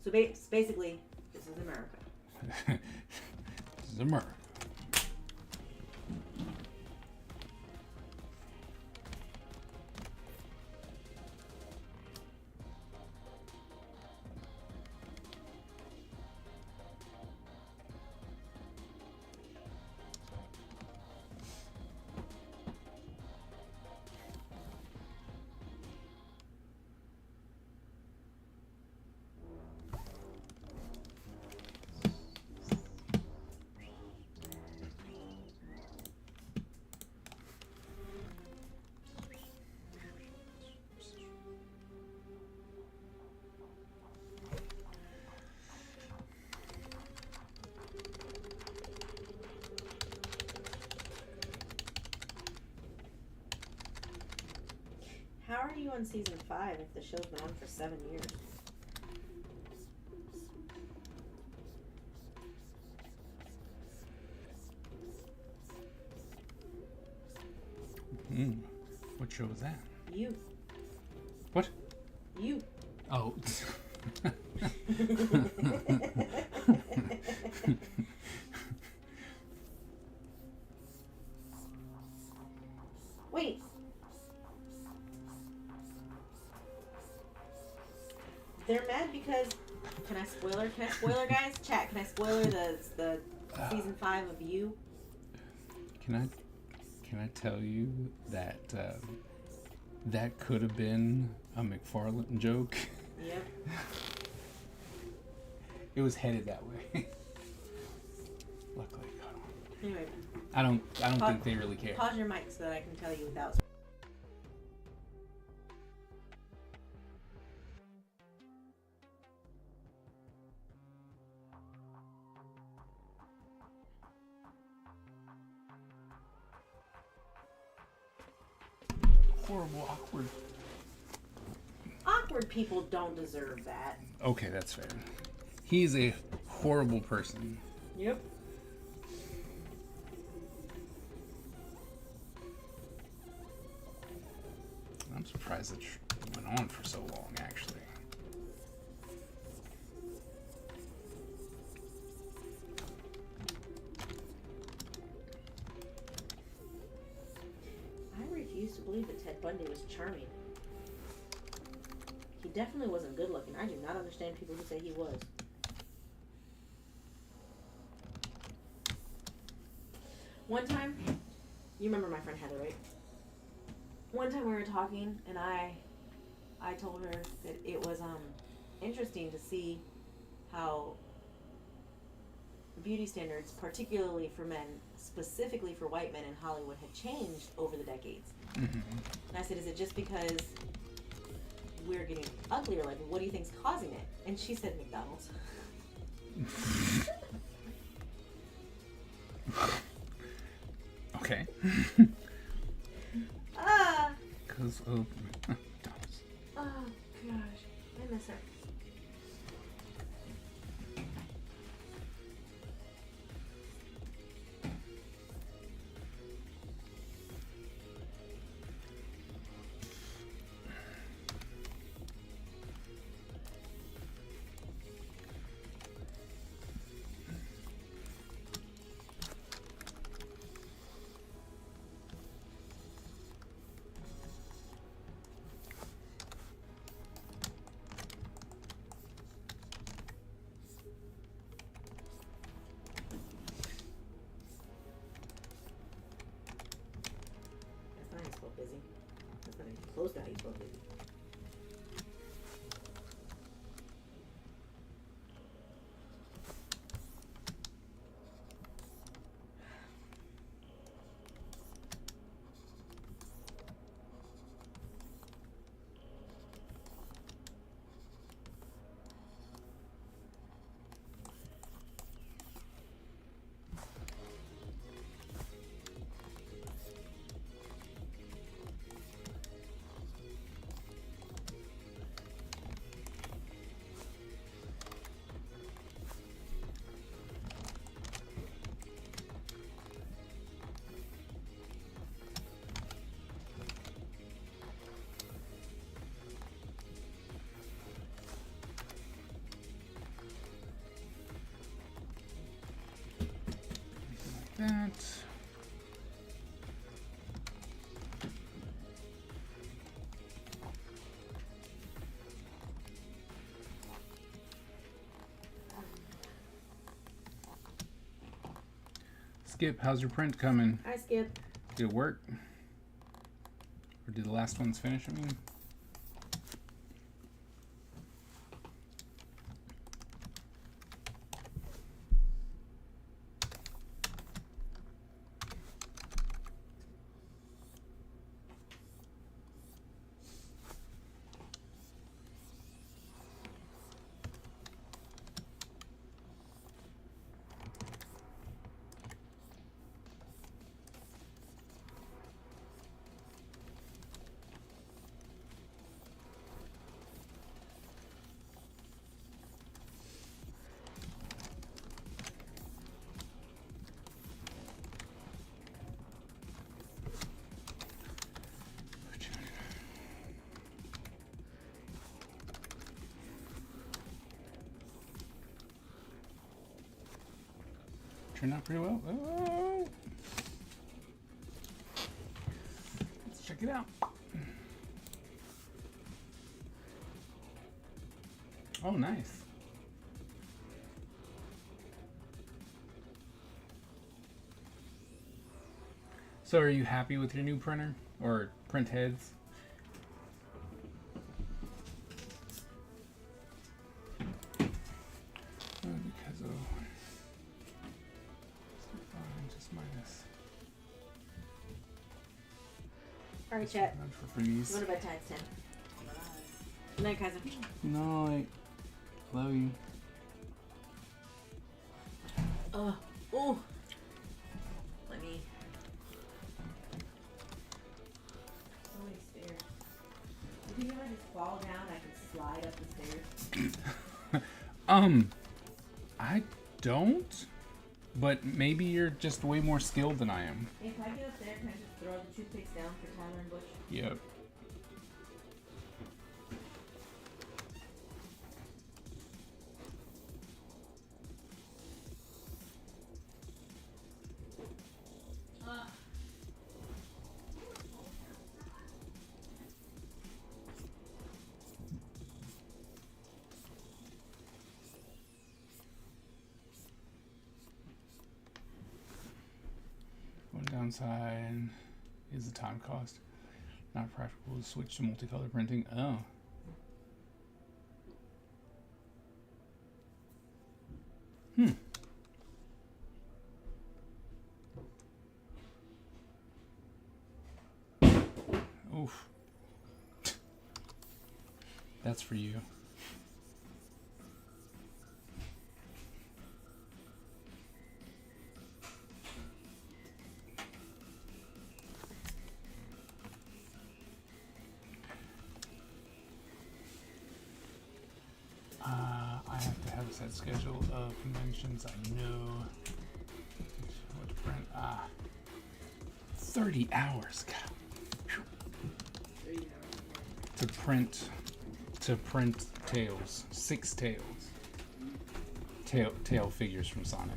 So basically, this is America. This is America. How are you on season 5 if the show's been on for 7 years? What show was that? You. What? You. Oh. Wait. They're mad because. Can I spoiler? Can I spoiler, guys? Chat. Can I spoiler the season 5 of You? Can I tell you that that could have been a McFarlane joke? Yep. It was headed that way. Luckily, got on. Anyway, I don't think they really care. pause your mic so that I can tell you without. Horrible, awkward. Awkward people don't deserve that. Okay, that's fair. He's a horrible person. Yep. I'm surprised it went on for so long, actually. I refuse to believe that Ted Bundy was charming. He definitely wasn't good looking. I do not understand people who say he was. One time, you remember my friend Heather, right? One time we were talking, and I told her that it was interesting to see how beauty standards, particularly for men, specifically for white men in Hollywood, had changed over the decades. Mm-hmm. And I said, is it just because we're getting uglier? Like, what do you think's causing it? And she said, McDonald's. Okay. Ah! Because of Oh, gosh. I miss her. that. Skip, how's your print coming? Hi, Skip. Did it work? Or did the last ones finish, I mean? Turned out pretty well. Oh. Let's check it out. Oh, nice. So are you happy with your new printer? Or print heads? Because of... just minus. Alright, chat. Not for freeze. Go to bedtime. It's 10. Good night, Kaiser. No, I love you. Ooh. Let me. So many stairs. Do you think if I just fall down, I can slide up the stairs? I don't. But maybe you're just way more skilled than I am. Hey, if I get up there, can I just throw the toothpicks down for Tyler and Butch? Yep. One downside is the time cost. Not practical to switch to multicolor printing. Oh. Oof. That's for you. I have to have a set schedule of conventions. I know what to print. 30 hours. God. To print tails. 6 tails. Tail figures from Sonic.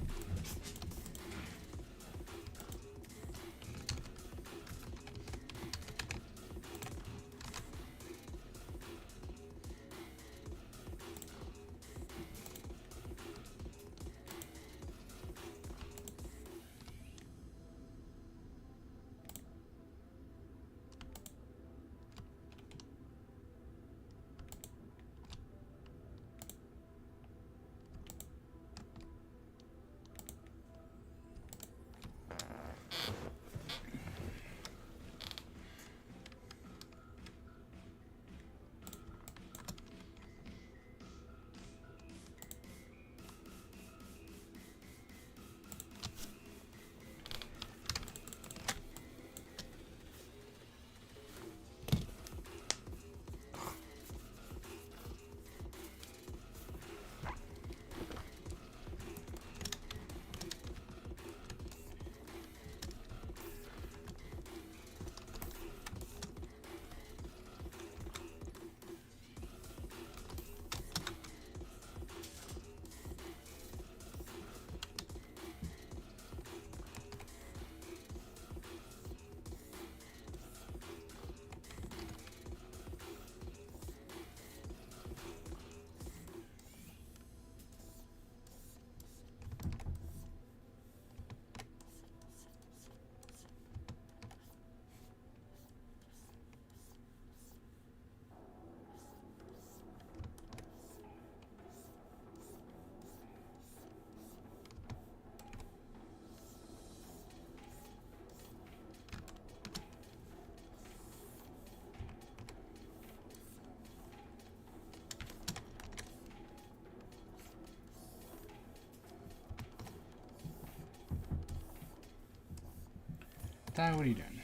Ty, what are you doing?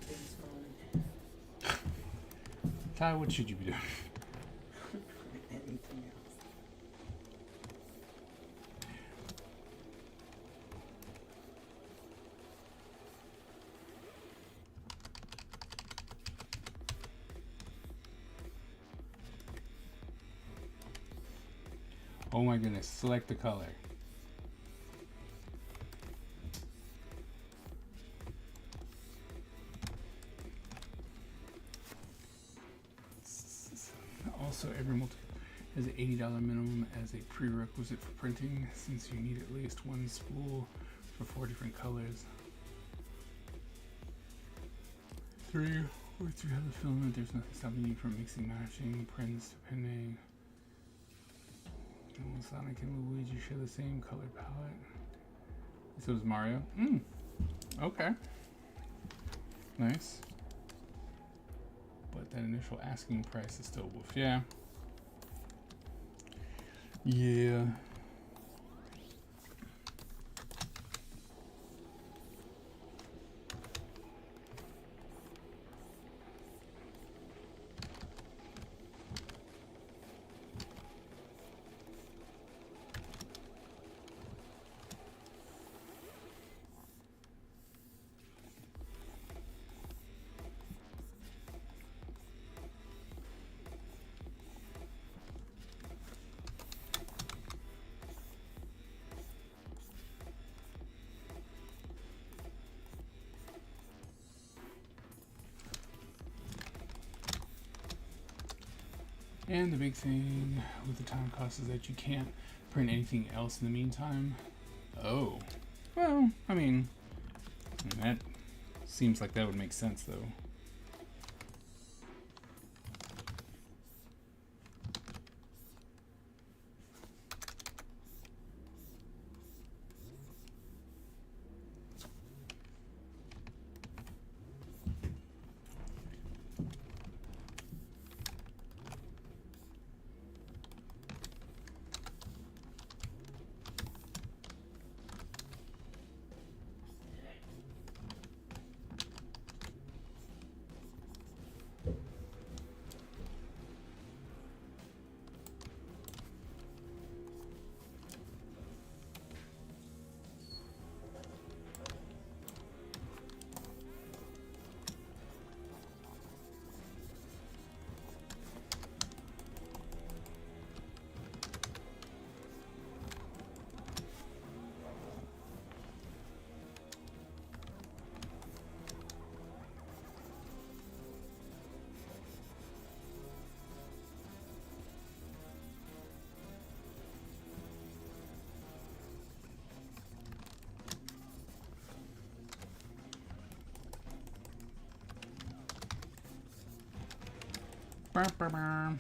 Things fun. Ty, what should you be doing? Anything else? Oh my goodness, select the color. Also, every multi has an $80 minimum as a prerequisite for printing, since you need at least one spool for 4 different colors. 3 or 300 filament, there's nothing stopping you from mixing matching prints depending. Sonic and Luigi share the same color palette. So does Mario. Okay. Nice. But that initial asking price is still woof. Yeah. Yeah. And the big thing with the time cost is that you can't print anything else in the meantime. Oh. Well, I mean that seems like that would make sense though. Bah, bah, bah.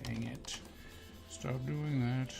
Dang it. Stop doing that.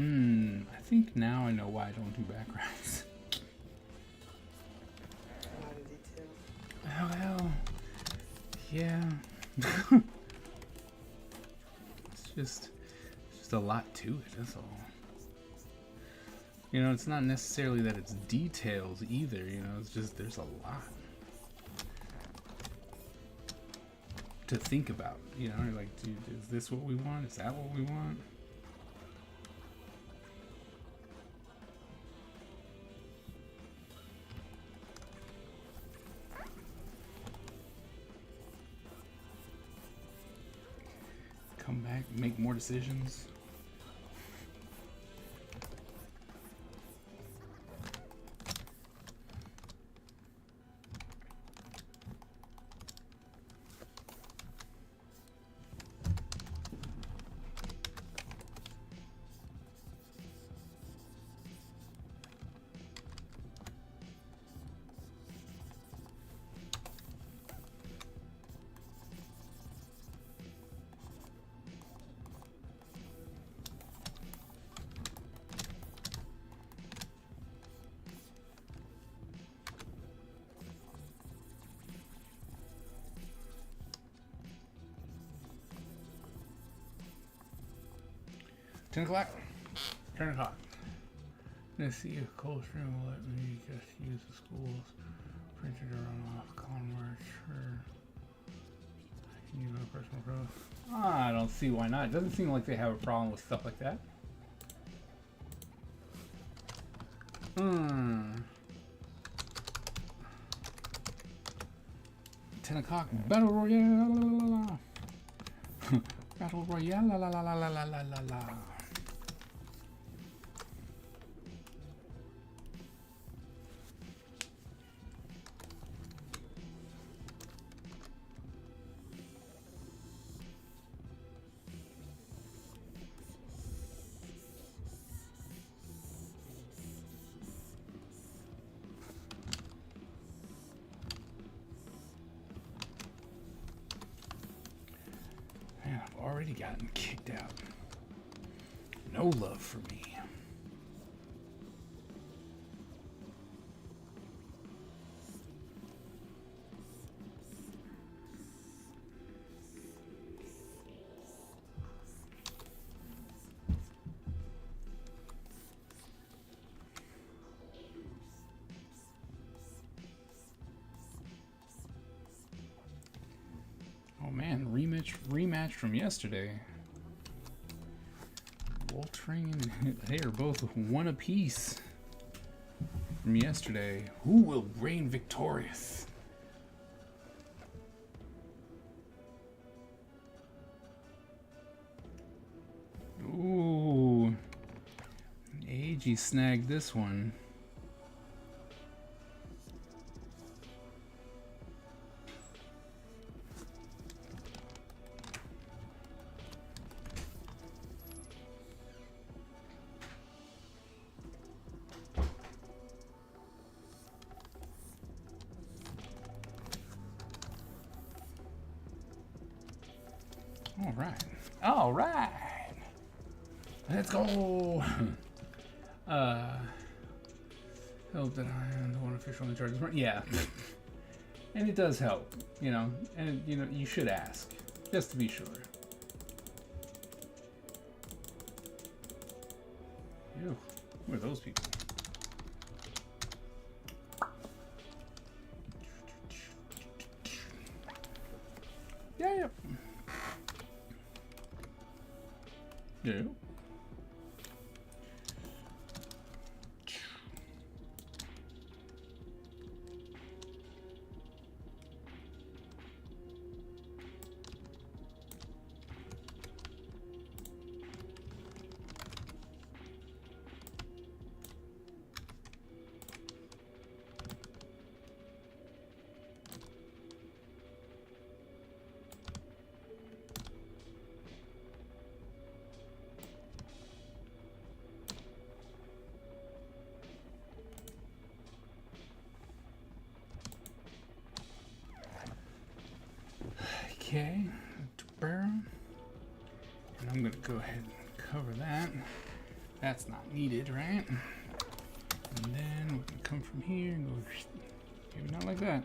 I think now I know why I don't do backgrounds. A lot of detail. Oh, well, yeah. it's just a lot to it, that's all. You know, it's not necessarily that it's details either, you know, it's just there's a lot to think about, you know, you're like, dude, is this what we want? Is that what we want? Come back, make more decisions. $10 o'clock. 10 o'clock. Let's see if Coldstream will let me just use the school's printer to run off Converge or I can use my personal growth. I don't see why not. It doesn't seem like they have a problem with stuff like that. 10 o'clock. Battle Royale. Battle Royale. La la la la la la la la la. Man, I've already gotten kicked out. No love for me. Oh man, rematch from yesterday. Woltring and they are both one apiece from yesterday. Who will reign victorious? Ooh, AG snagged this one. All right. Let's go. Help that I am the one official in charge of this. Yeah. And it does help, you know, and you know, you should ask just to be sure. Ew, who are those people? Yeah. Yeah. Okay, to burn. And I'm gonna go ahead and cover that. That's not needed, right? And then we can come from here and go. Maybe not like that.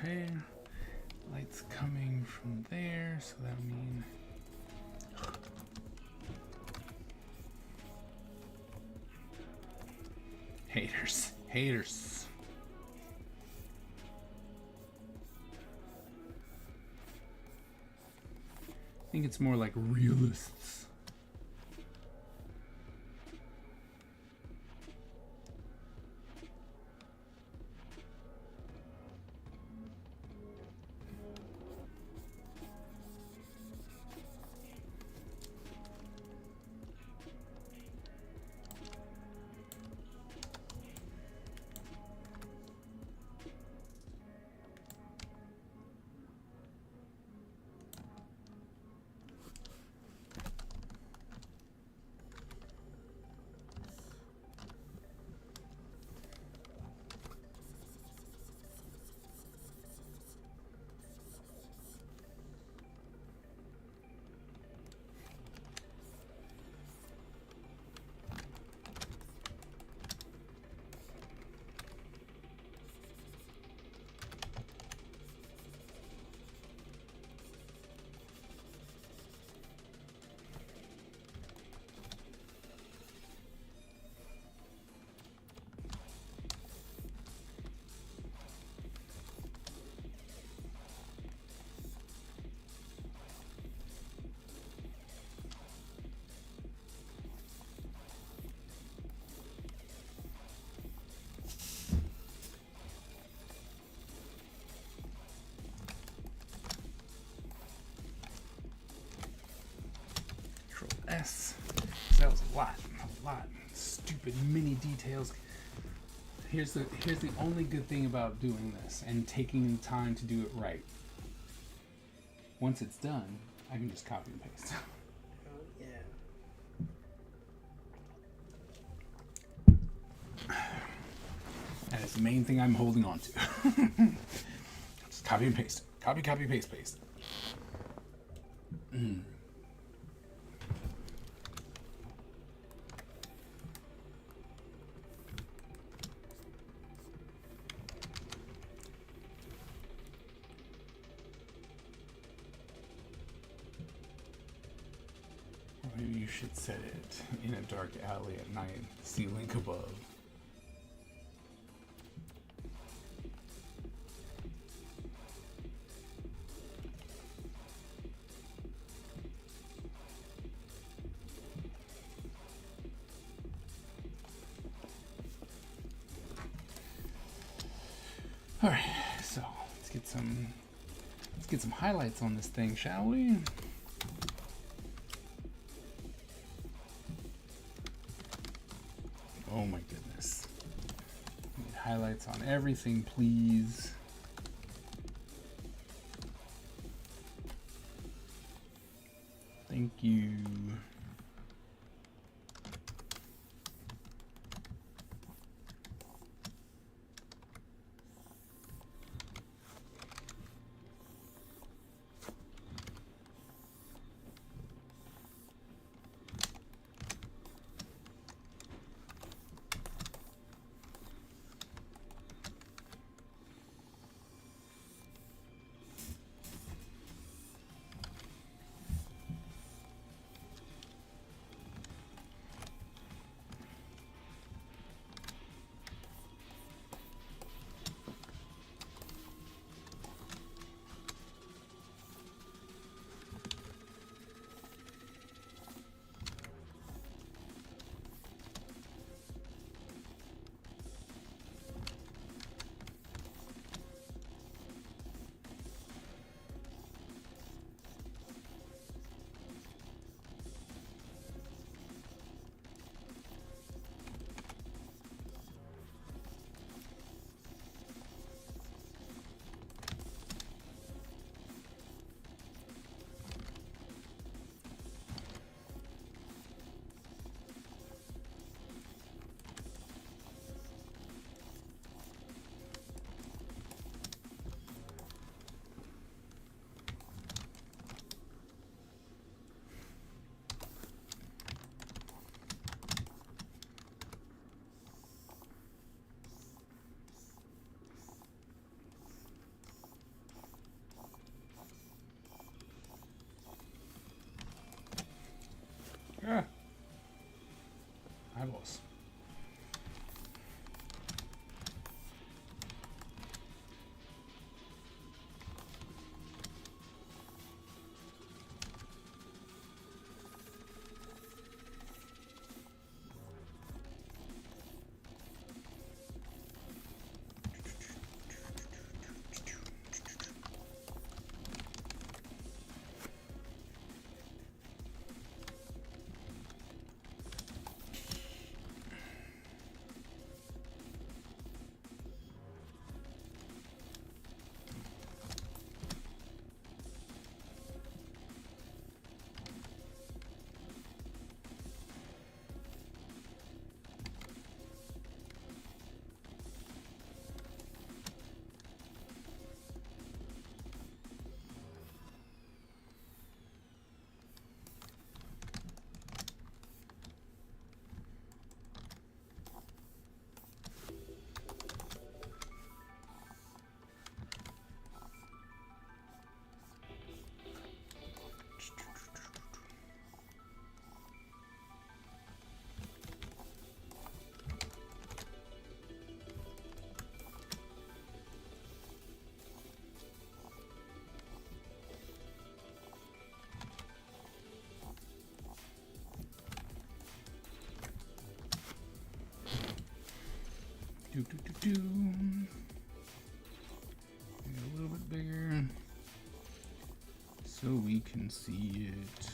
Okay, light's coming from there, so that'll mean haters. I think it's more like realists. S. So that was a lot. Stupid mini details. Here's the only good thing about doing this and taking the time to do it right. Once it's done, I can just copy and paste. Oh yeah. That is the main thing I'm holding on to. Just copy and paste. Copy, paste. Maybe you should set it in a dark alley at night. See link above. All right, so let's get some highlights on this thing, shall we? Oh my goodness. Need highlights on everything, please. Thank you. Do do do do. Make it a little bit bigger so we can see it.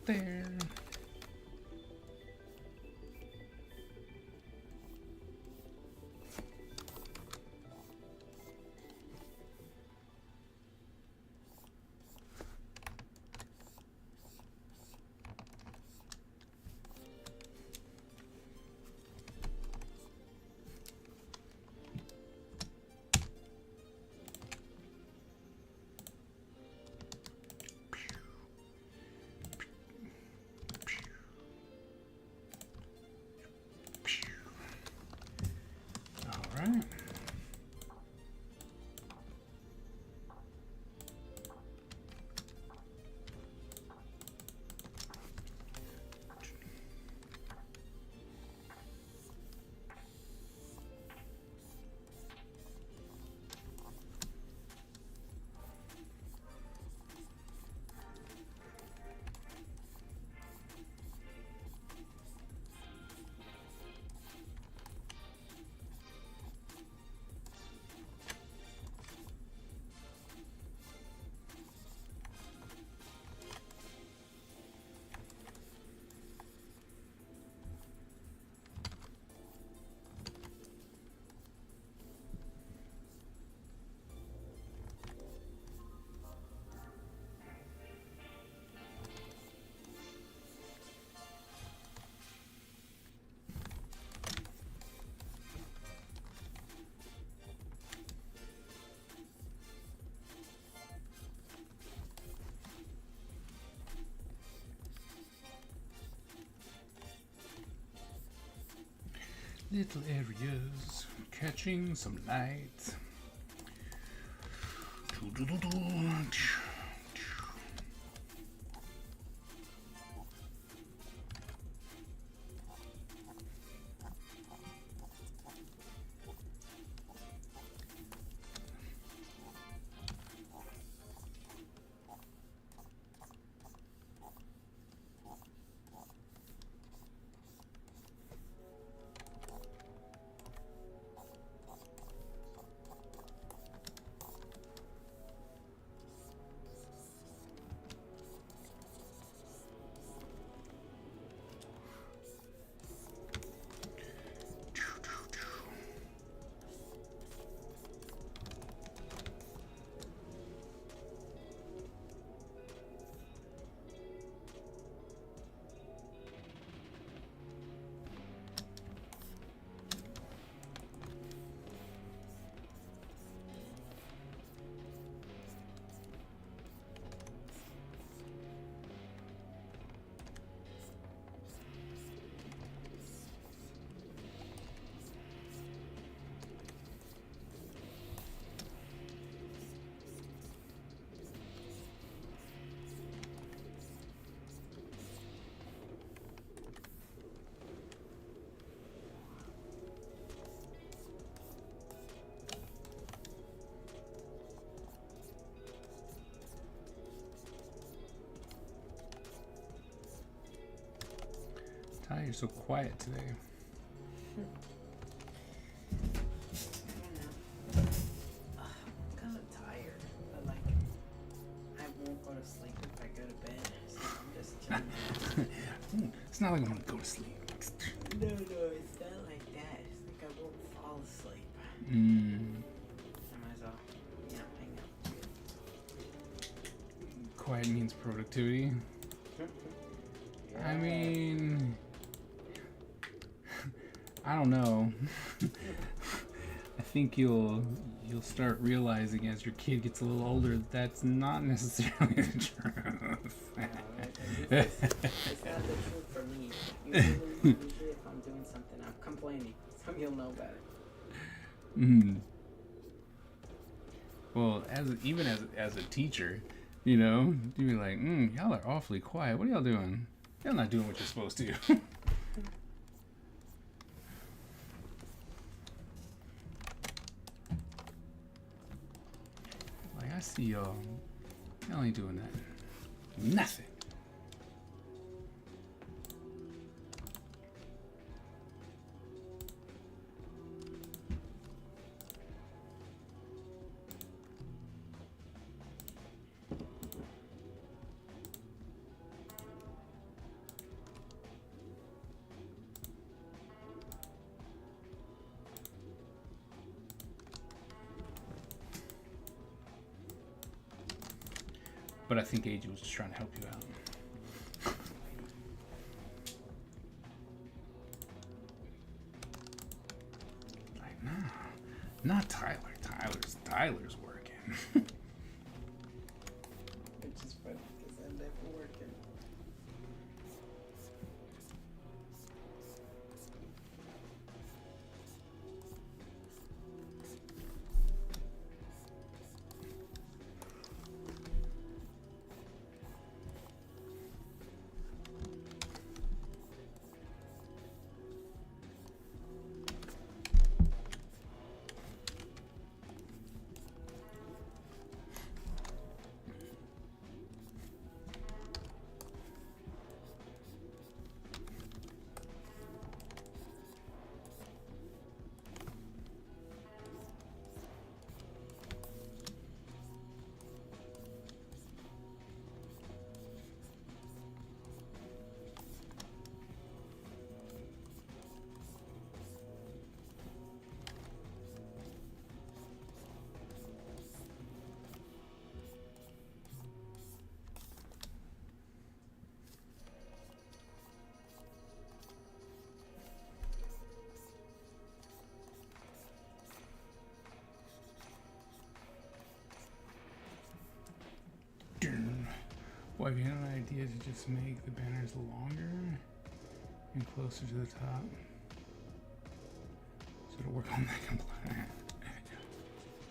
There. All right. Little areas catching some light. Ty, you're so quiet today. I'm kind of tired, but like not like I'm gonna go to sleep. No, it's not like that. It's like I won't fall asleep. I Mm. might as well, hang out. Quiet means productivity. I mean, I don't know. I think you'll start realizing as your kid gets a little older that that's not necessarily the truth. It's not the truth for me. Usually if I'm doing something, I'm complaining, so you'll know better. Mm. Well, even as a teacher, you know, you'd be like, y'all are awfully quiet. What are y'all doing? Y'all not doing what you're supposed to. Like, I see y'all ain't doing that. Nothing. But I think AJ was just trying to help you out. Like, nah, not Tyler. Tyler's working. Which is funny because I'm never working. Well, have you had an idea to just make the banners longer and closer to the top? So it'll work on that compliant.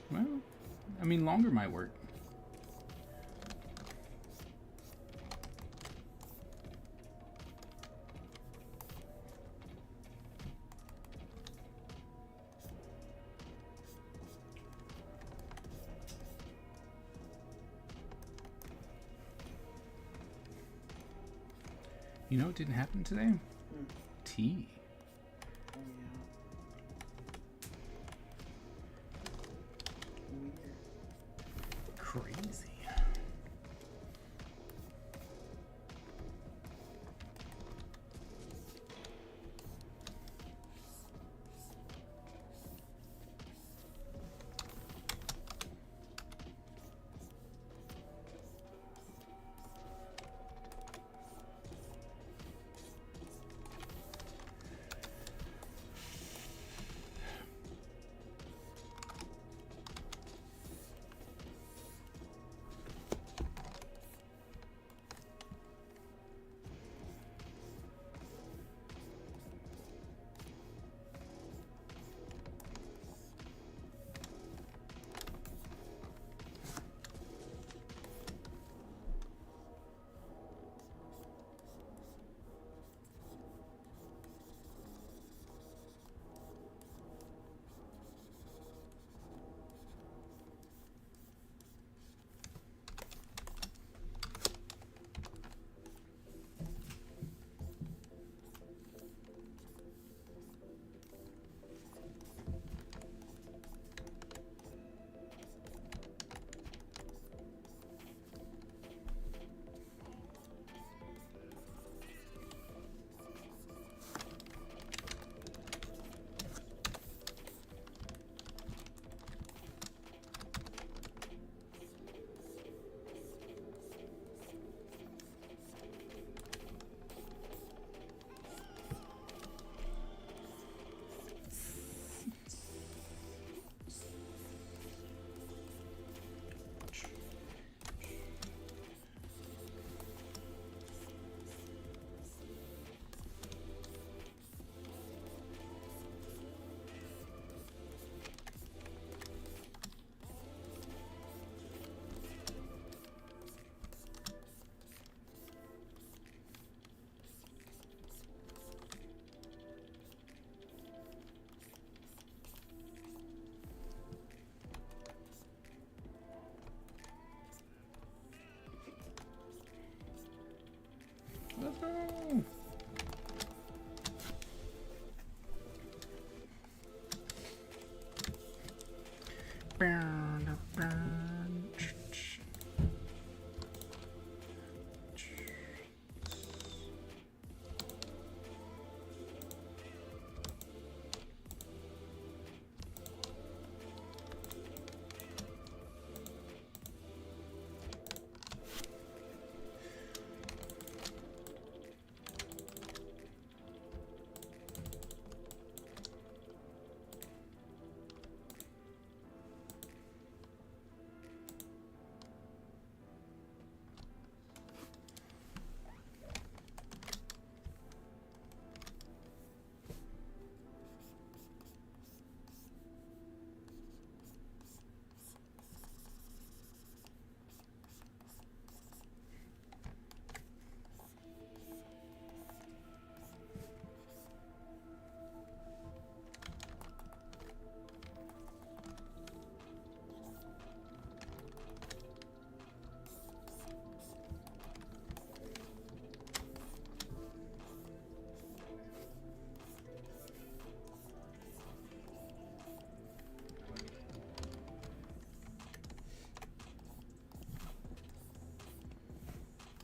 Well, I mean, longer might work. You know what didn't happen today? Tea. Oh yeah. Weird. Crazy.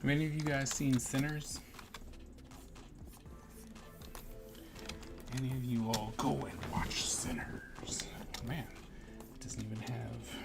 Have any of you guys seen Sinners? Any of you all go and watch Sinners? Man, it doesn't even have.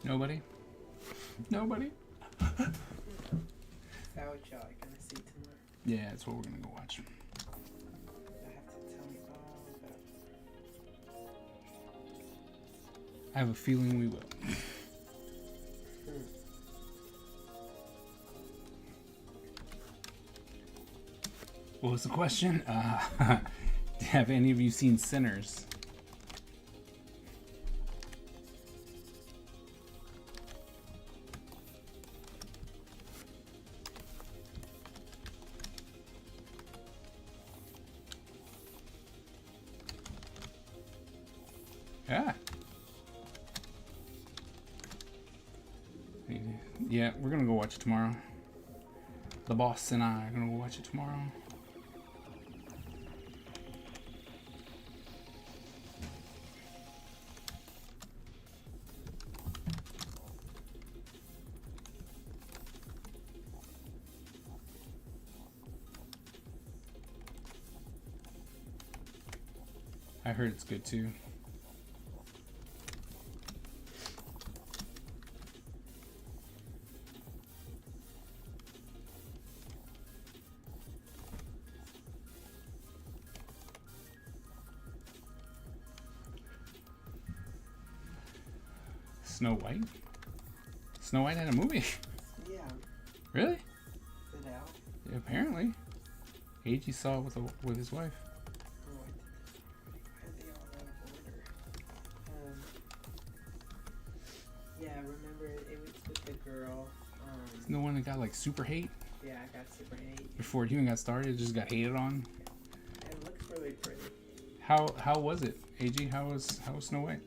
Nobody? Nobody? Is that what y'all are gonna see tomorrow? Yeah, that's what we're gonna go watch. You have to tell me all about it. I have a feeling we will. What was the question? Have any of you seen Sinners? Yeah. Yeah, we're gonna go watch it tomorrow. The boss and I are gonna go watch it tomorrow. I heard it's good too. Snow White? Snow White had a movie? Yeah, Really? is it out? Yeah, apparently. AG saw it with his wife. Oh, why are they all out of order? Yeah, I remember it was with the girl. It's the one that got like super hate Yeah, I got Super 8. before it even got started. It just got hated on. It looks really pretty. How was it, AG? How was Snow White?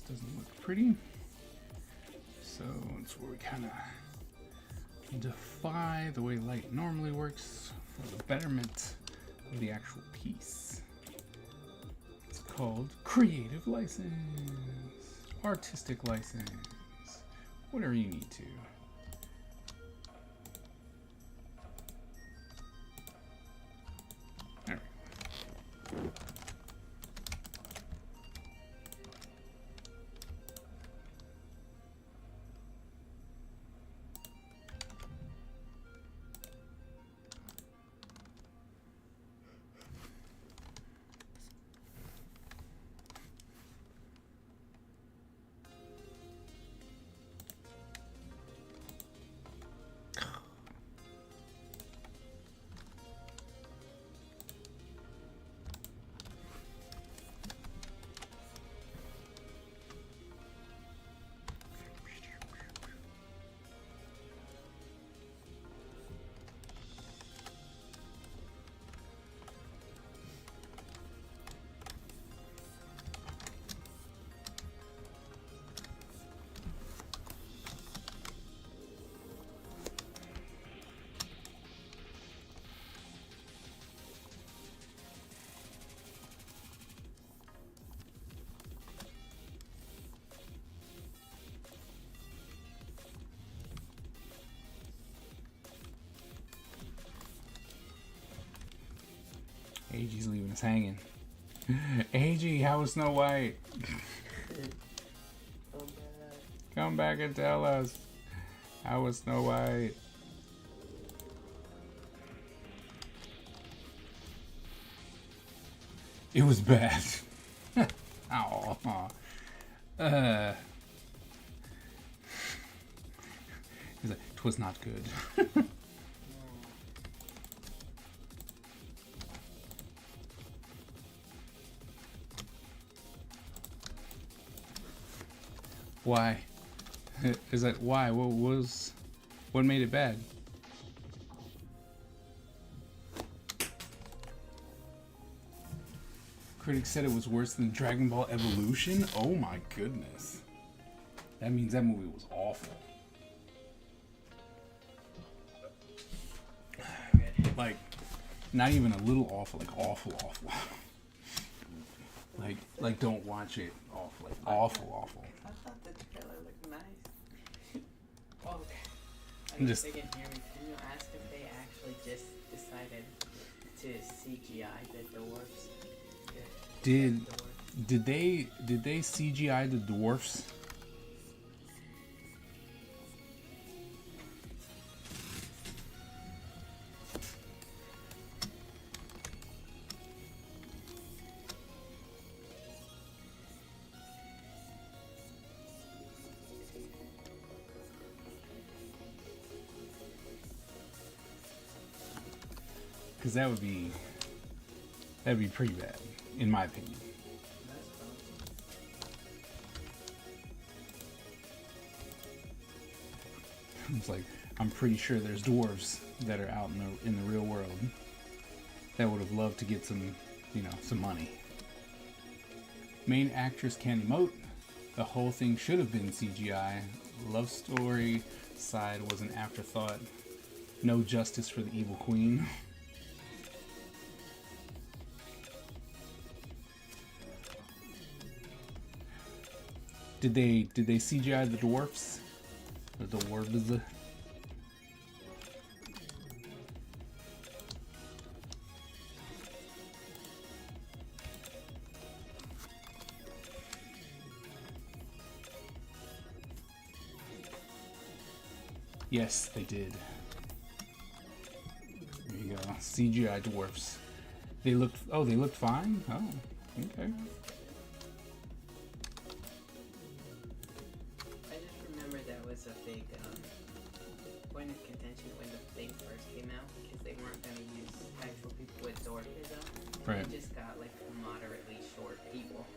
doesn't look pretty. So it's where we kind of defy the way light normally works for the betterment of the actual piece. It's called creative license, artistic license, whatever you need to. There we go. AG's leaving us hanging. AG, how was Snow White? Come back and tell us. How was Snow White? It was bad. Oh. He's like, 'twas not good. Why? Is that why? What made it bad? Critics said it was worse than Dragon Ball Evolution? Oh my goodness. That means that movie was awful. Like, not even a little awful, like awful. Like don't watch it. Awful, like awful. I thought the trailer looked nice. Oh, I'm just- they can hear me. Can you ask if they actually just decided to CGI the dwarves? Did they CGI the dwarfs? Because that'd be pretty bad, in my opinion. It's like, I'm pretty sure there's dwarves that are out in the real world that would have loved to get some money. Main actress can't emote. The whole thing should have been CGI. Love story side was an afterthought. No justice for the evil queen. Did they CGI the dwarfs? The dwarves? Yes, they did. There you go. CGI dwarfs. They looked fine? Oh, okay. I just remember that was a big point of contention when the thing first came out because they weren't going to use actual people with dwarfism. Right. They just got like moderately short people.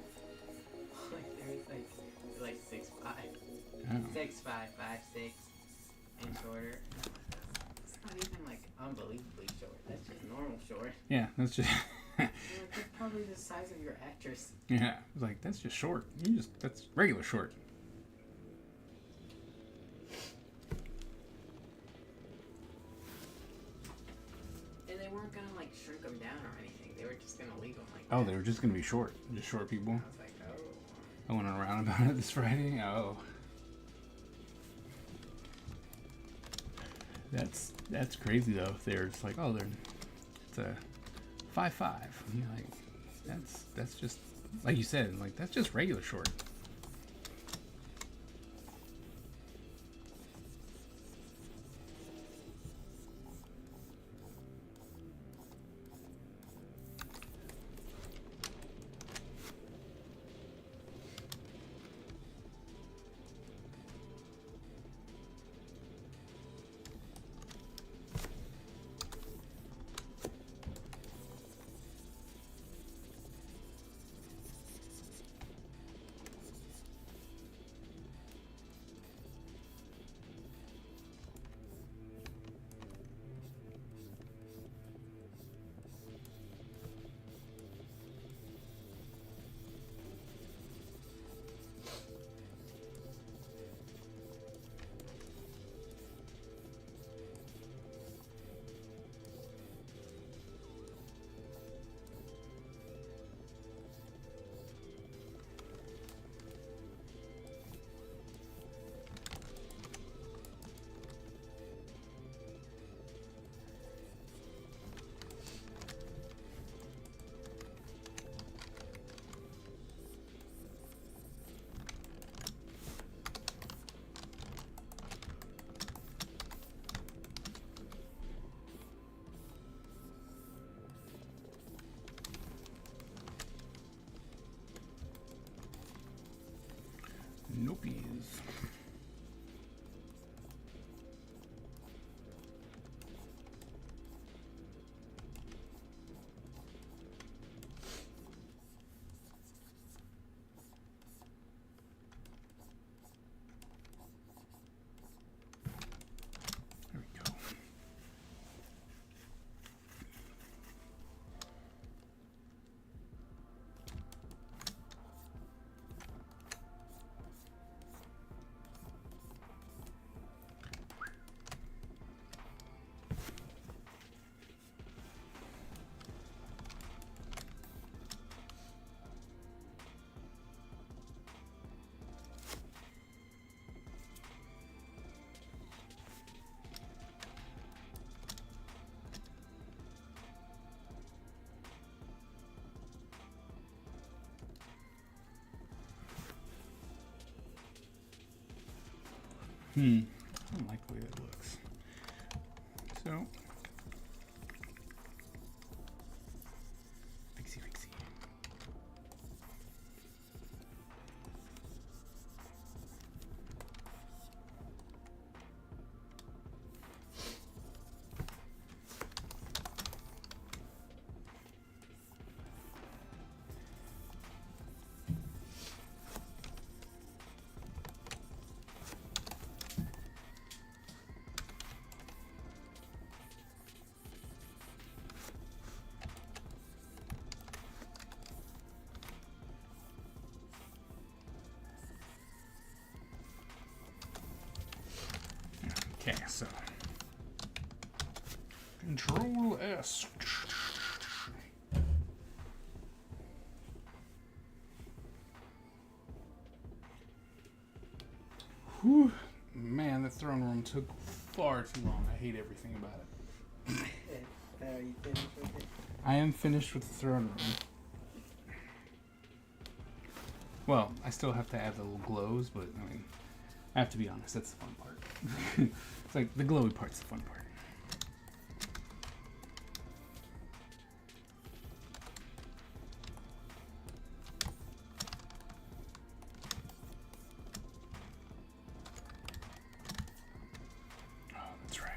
Like there's like 6'5", Oh. 6'5", 5'6", and shorter. It's not even like unbelievably short. That's just normal short. Yeah, that's just. Like, probably the size of your actress. Yeah, I was like, that's just short. That's regular short. And they weren't gonna like shrink them down or anything. They were just gonna leave them like. Oh, that. they were just gonna be short. Just short people. I was like, oh. I went around about it this Friday. Oh. That's crazy though. They're just like, oh, it's a 5'5". And you're like, that's just like you said, like that's just regular short. Nopies. There we go. I don't like the way that looks. So, fixie. Okay, so Control S. Whew. Man, the throne room took far too long. I hate everything about it. Are you finished with it? I am finished with the throne room. Well, I still have to add the little glows, but I mean, I have to be honest, that's the fun part. It's like the glowy part's the fun part. Oh, that's right.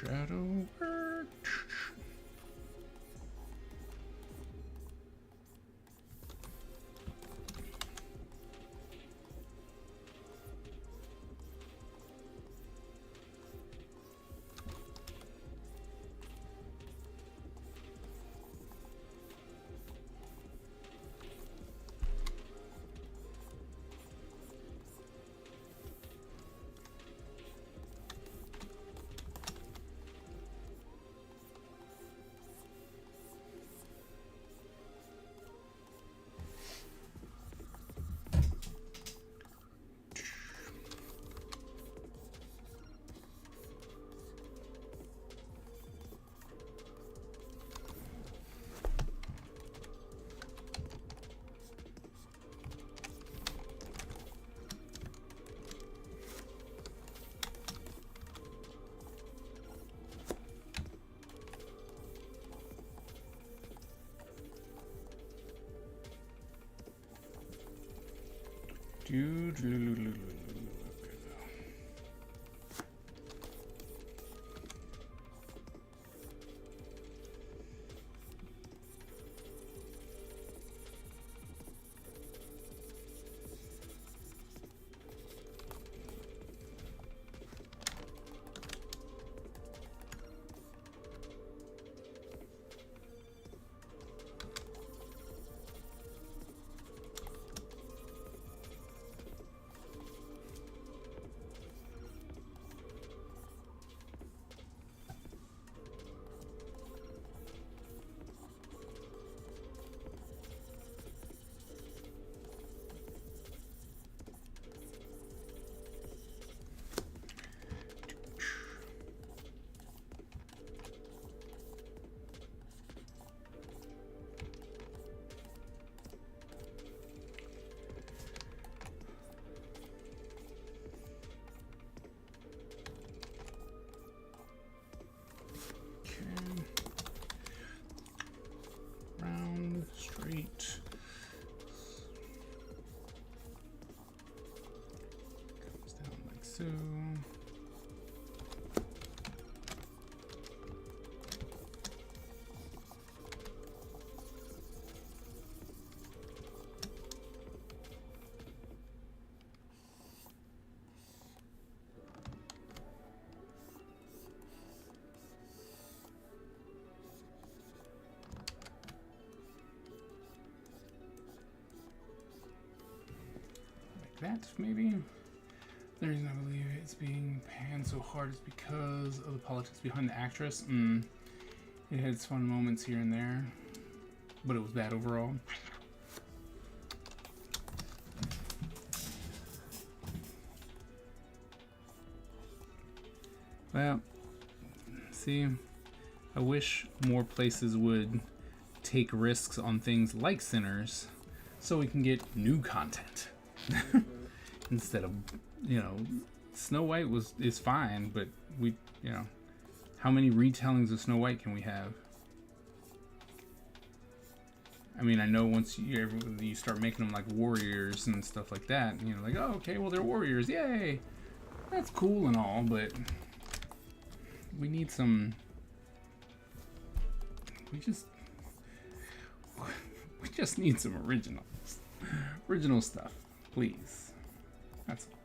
Shadow work. Round, straight. Comes down like so. That maybe. The reason I believe it's being panned so hard is because of the politics behind the actress. It had its fun moments here and there, but it was bad overall. Well, see, I wish more places would take risks on things like Sinners so we can get new content. Instead of, Snow White is fine, but we, how many retellings of Snow White can we have? I mean, I know once you start making them like warriors and stuff like that, like, oh, okay, well, they're warriors, yay! That's cool and all, but we need some. We just need some original stuff, please. That's all.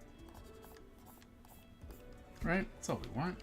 Right? That's all we want.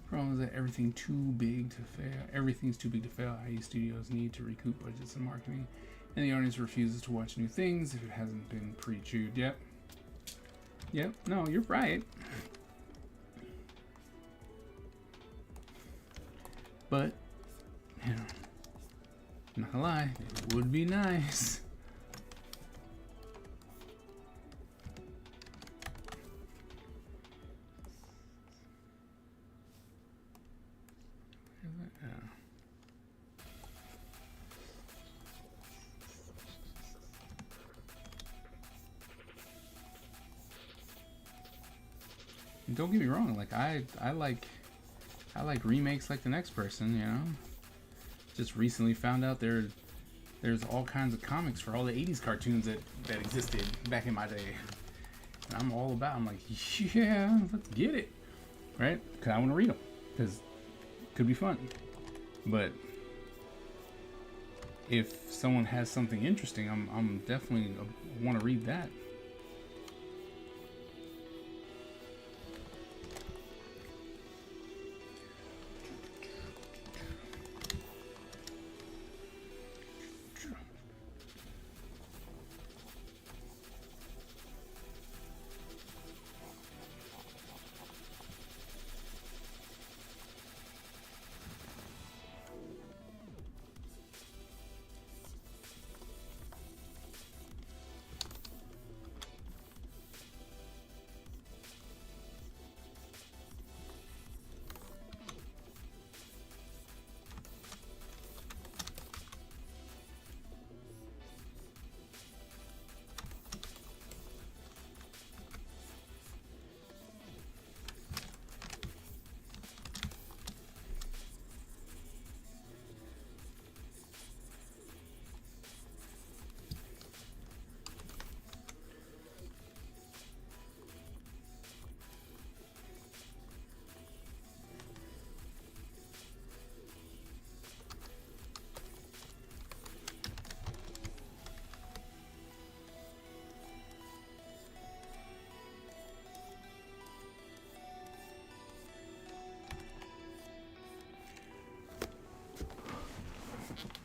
Problem is that everything's too big to fail. IE studios need to recoup budgets and marketing, and the audience refuses to watch new things if it hasn't been pre-chewed. Yep. No, you're right. But, you know, not gonna lie, it would be nice. And don't get me wrong, like I like remakes like the next person, you know. Just recently found out there's all kinds of comics for all the 80s cartoons that existed back in my day. And I'm all about, I'm like, yeah, let's get it. Right? Because I want to read them. Because it could be fun. But if someone has something interesting, I'm definitely want to read that.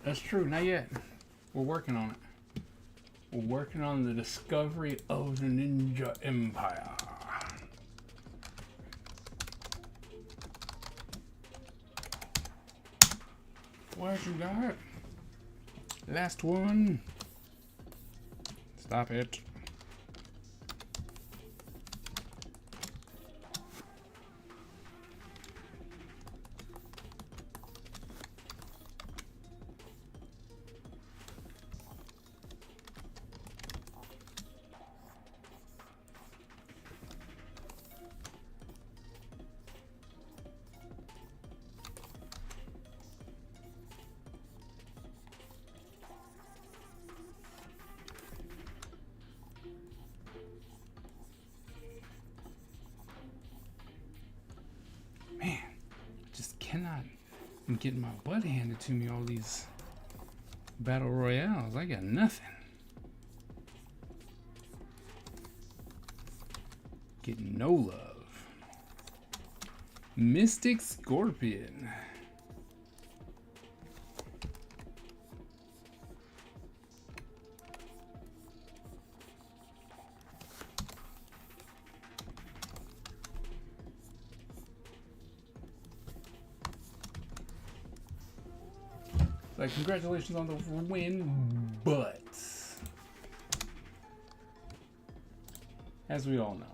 That's true, not yet. We're working on it. We're working on the discovery of the Ninja Empire. What you got? Last one. Stop it. I'm getting my butt handed to me all these battle royales. I got nothing. Getting no love. Mystic Scorpion. Like, congratulations on the win, but as we all know,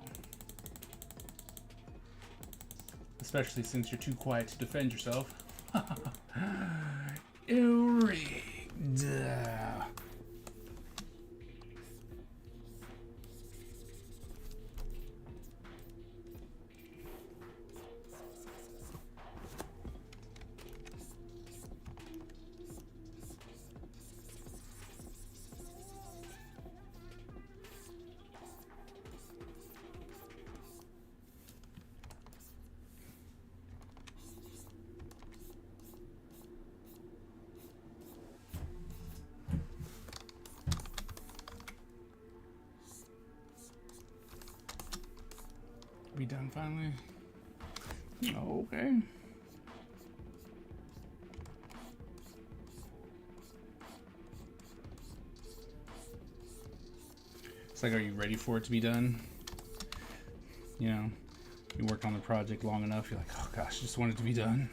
especially since you're too quiet to defend yourself, rigged. We done finally? Okay. It's like, are you ready for it to be done? You know, you worked on the project long enough, you're like, oh gosh, I just want it to be done.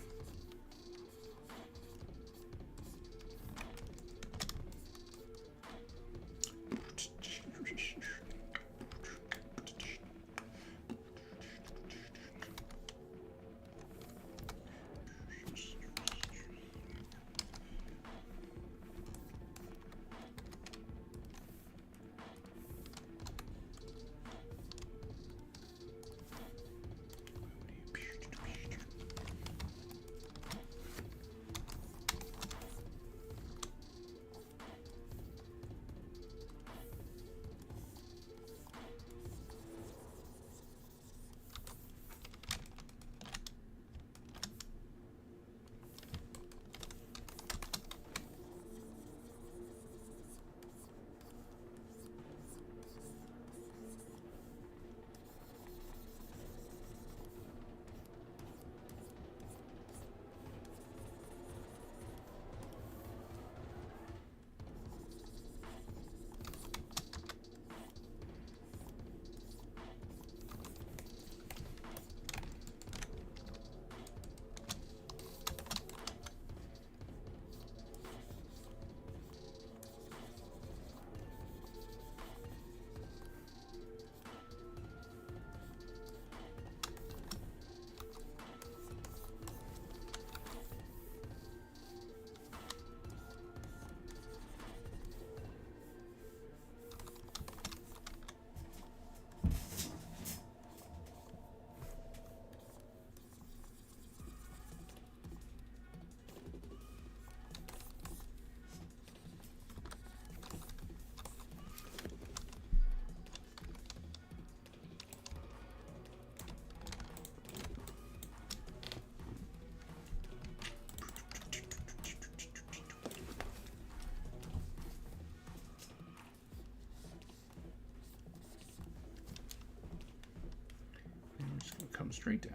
come straight down.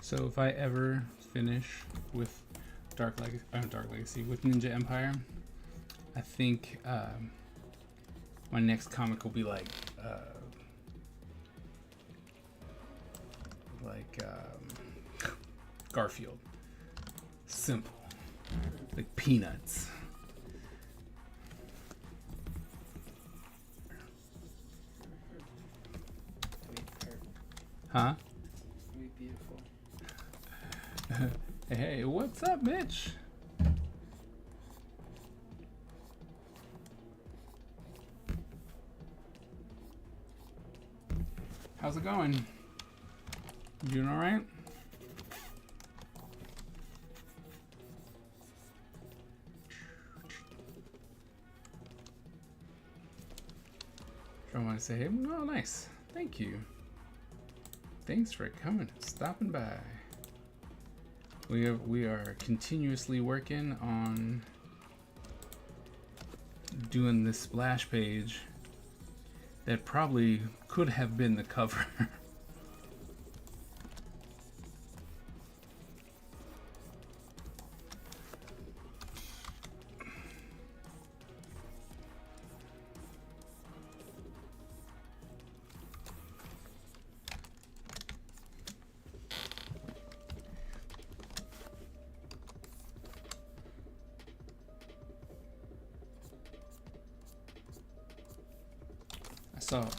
So if I ever finish with Dark Legacy with Ninja Empire, I think my next comic will be like Garfield. Simple. Like Peanuts. Huh? Be beautiful. Hey, what's up, Mitch? How's it going? You doing all right? I want to say, hey, oh, nice. Thank you. Thanks for coming, stopping by. We are continuously working on doing this splash page that probably could have been the cover.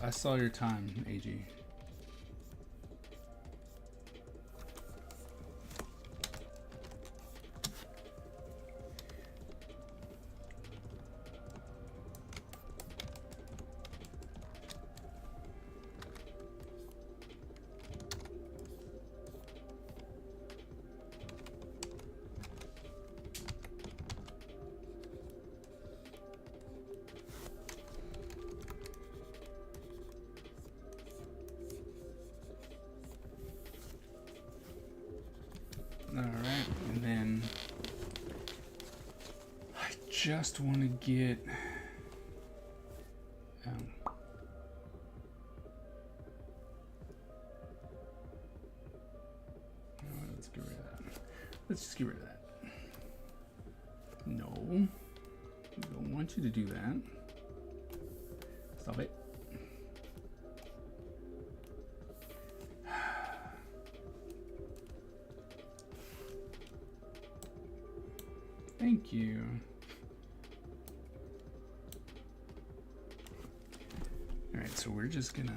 I saw your time, AG. Alright, and then I just want to get let's get rid of that. Let's just get rid of that. No, I don't want you to do that. Stop it. Thank you. All right, so we're just gonna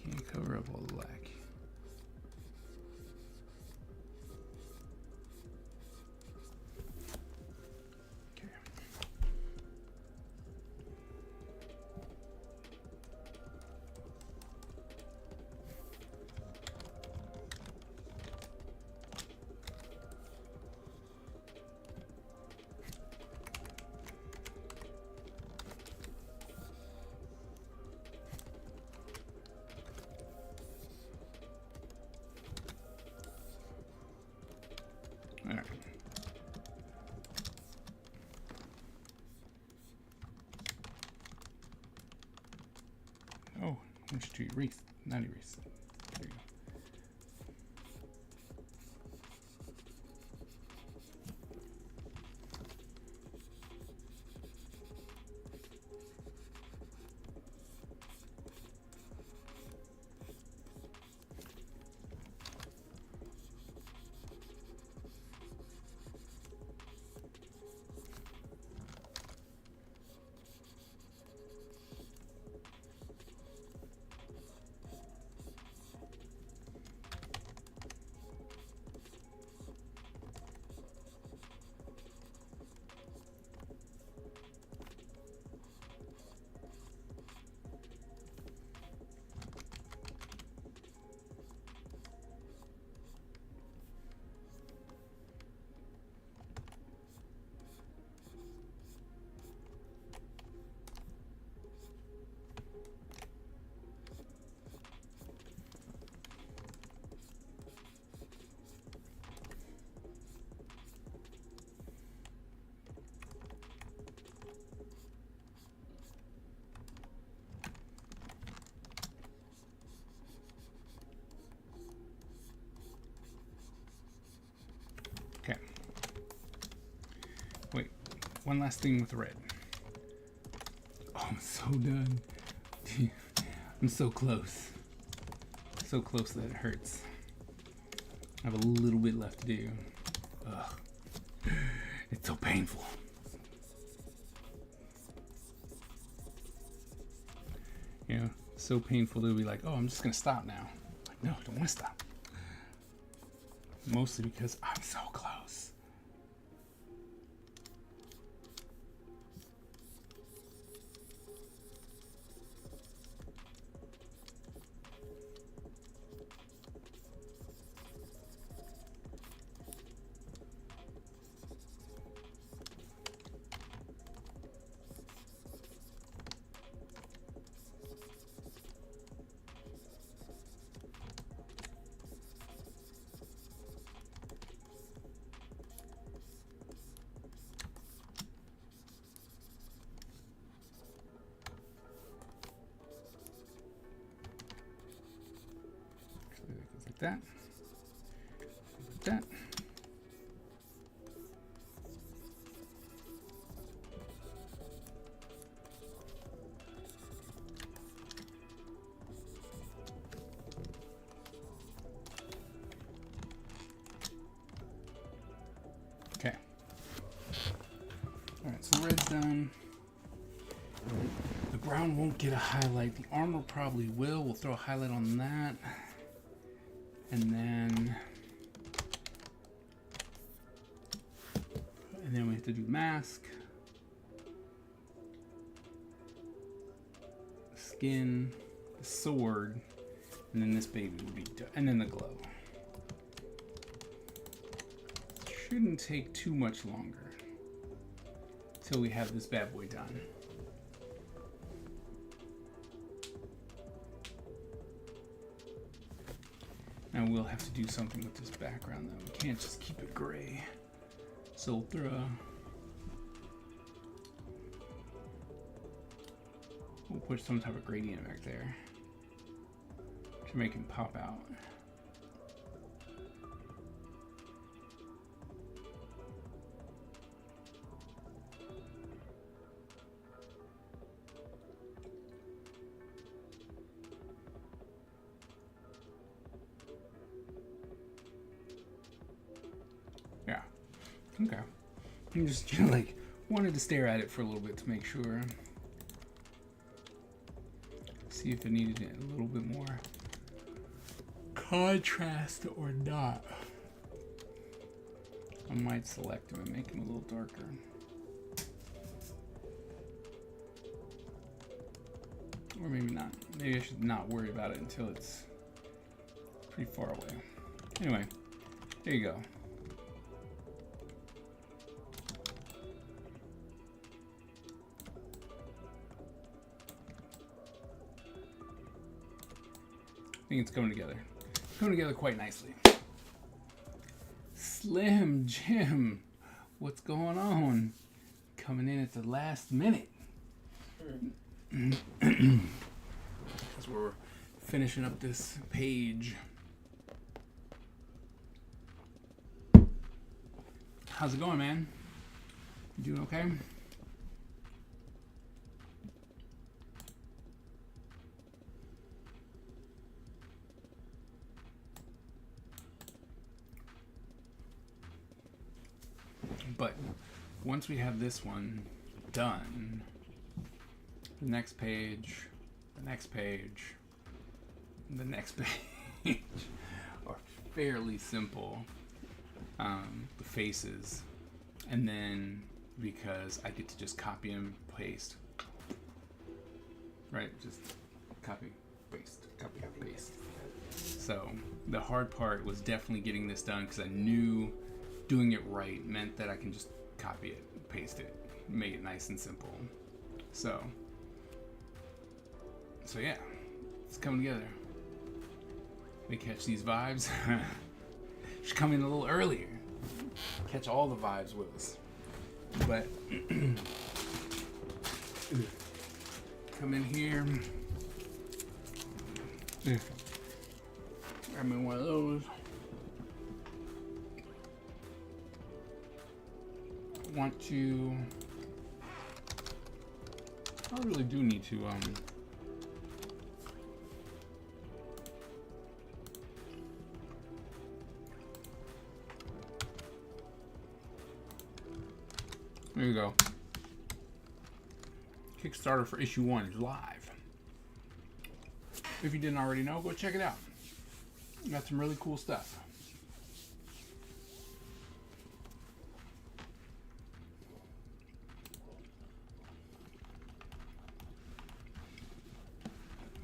can't cover up all the black. Okay. All right. Oh, I want you to erase, not erase. There you go. one last thing with red. Oh, I'm so done. I'm so close. So close that it hurts. I have a little bit left to do. Ugh. It's so painful. You know, so painful to be like, oh, I'm just gonna stop now. Like, no, I don't want to stop. Mostly because I'm so close. Like that. Like that. Okay. Alright, so red's done. The brown won't get a highlight. The armor probably will. We'll throw a highlight on that. And then we have to do mask, the skin, the sword, and then this baby will be done, and then the glow. Shouldn't take too much longer till we have this bad boy done. Now we'll have to do something with this background though. We can't just keep it gray. So we'll throw we'll put some type of gradient back there to make him pop out. Yeah. Okay. I'm just like wanted to stare at it for a little bit to make sure. See if it needed a little bit more contrast or not. I might select him and make him a little darker. Or maybe not. Maybe I should not worry about it until it's pretty far away. Anyway, there you go. I think it's coming together. It's coming together quite nicely. Slim Jim, what's going on? Coming in at the last minute. Because we're finishing up this page. How's it going, man? You doing okay? But once we have this one done, the next page, the next page, the next page are fairly simple. The faces, and then because I get to just copy and paste, right? Just copy, paste, copy, paste. So the hard part was definitely getting this done because I knew doing it right meant that I can just copy it, paste it, make it nice and simple. So yeah, it's coming together. We catch these vibes. Should come in a little earlier. Catch all the vibes with us. But come in here. Grab me one of those. Want to I really do need to there you go. Kickstarter for issue 1 is live. If you didn't already know, go check it out. Got some really cool stuff.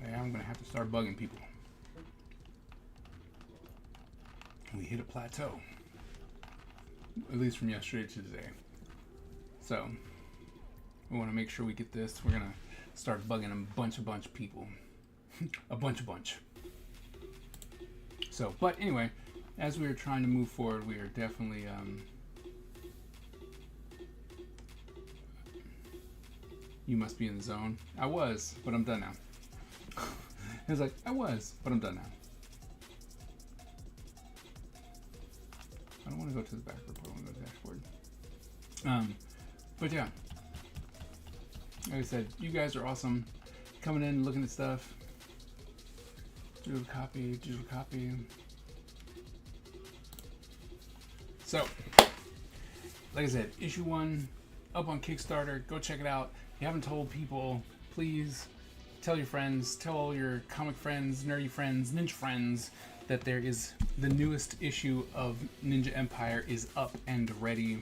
Yeah, I'm gonna have to start bugging people. We hit a plateau. At least from yesterday to today. So, we want to make sure we get this. We're gonna start bugging a bunch of people. a bunch. So, but anyway, as we are trying to move forward, we are definitely you must be in the zone. I was, but I'm done now. It was like, I was, but I'm done now. I don't want to go to the back report, I want to go to the dashboard. But yeah, like I said, you guys are awesome. Coming in, looking at stuff. Digital copy. So, like I said, issue 1 up on Kickstarter. Go check it out. If you haven't told people, please tell your friends, tell all your comic friends, nerdy friends, ninja friends that there is the newest issue of Ninja Empire is up and ready.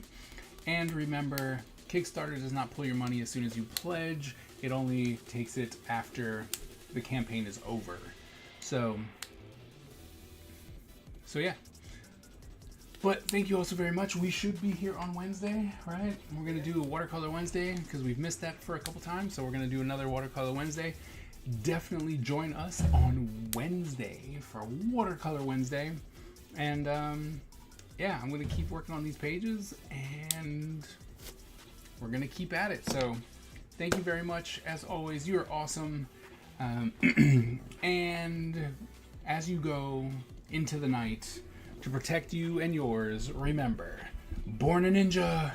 And remember, Kickstarter does not pull your money as soon as you pledge. It only takes it after the campaign is over. So yeah. But thank you all so very much. We should be here on Wednesday, right? We're going to do a Watercolor Wednesday because we've missed that for a couple times. So we're going to do another Watercolor Wednesday. Definitely join us on Wednesday for Watercolor Wednesday. And yeah, I'm going to keep working on these pages and we're going to keep at it. So thank you very much. As always, you are awesome. And as you go into the night, to protect you and yours, remember, born a ninja,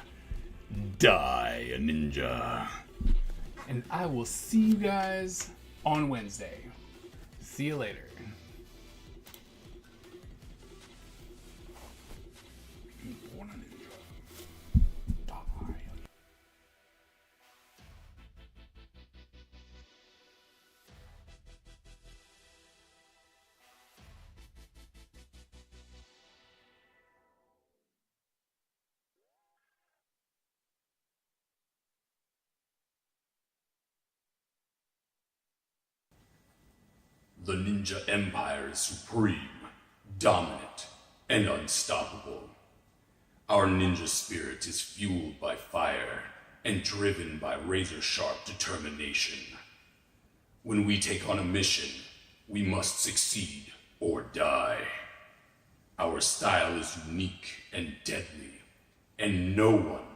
die a ninja. And I will see you guys on Wednesday. See you later. Born a ninja, die. The Ninja Empire is supreme, dominant, and unstoppable. Our ninja spirit is fueled by fire and driven by razor-sharp determination. When we take on a mission, we must succeed or die. Our style is unique and deadly, and no one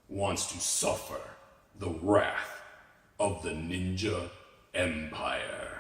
wants to suffer the wrath of the Ninja Empire.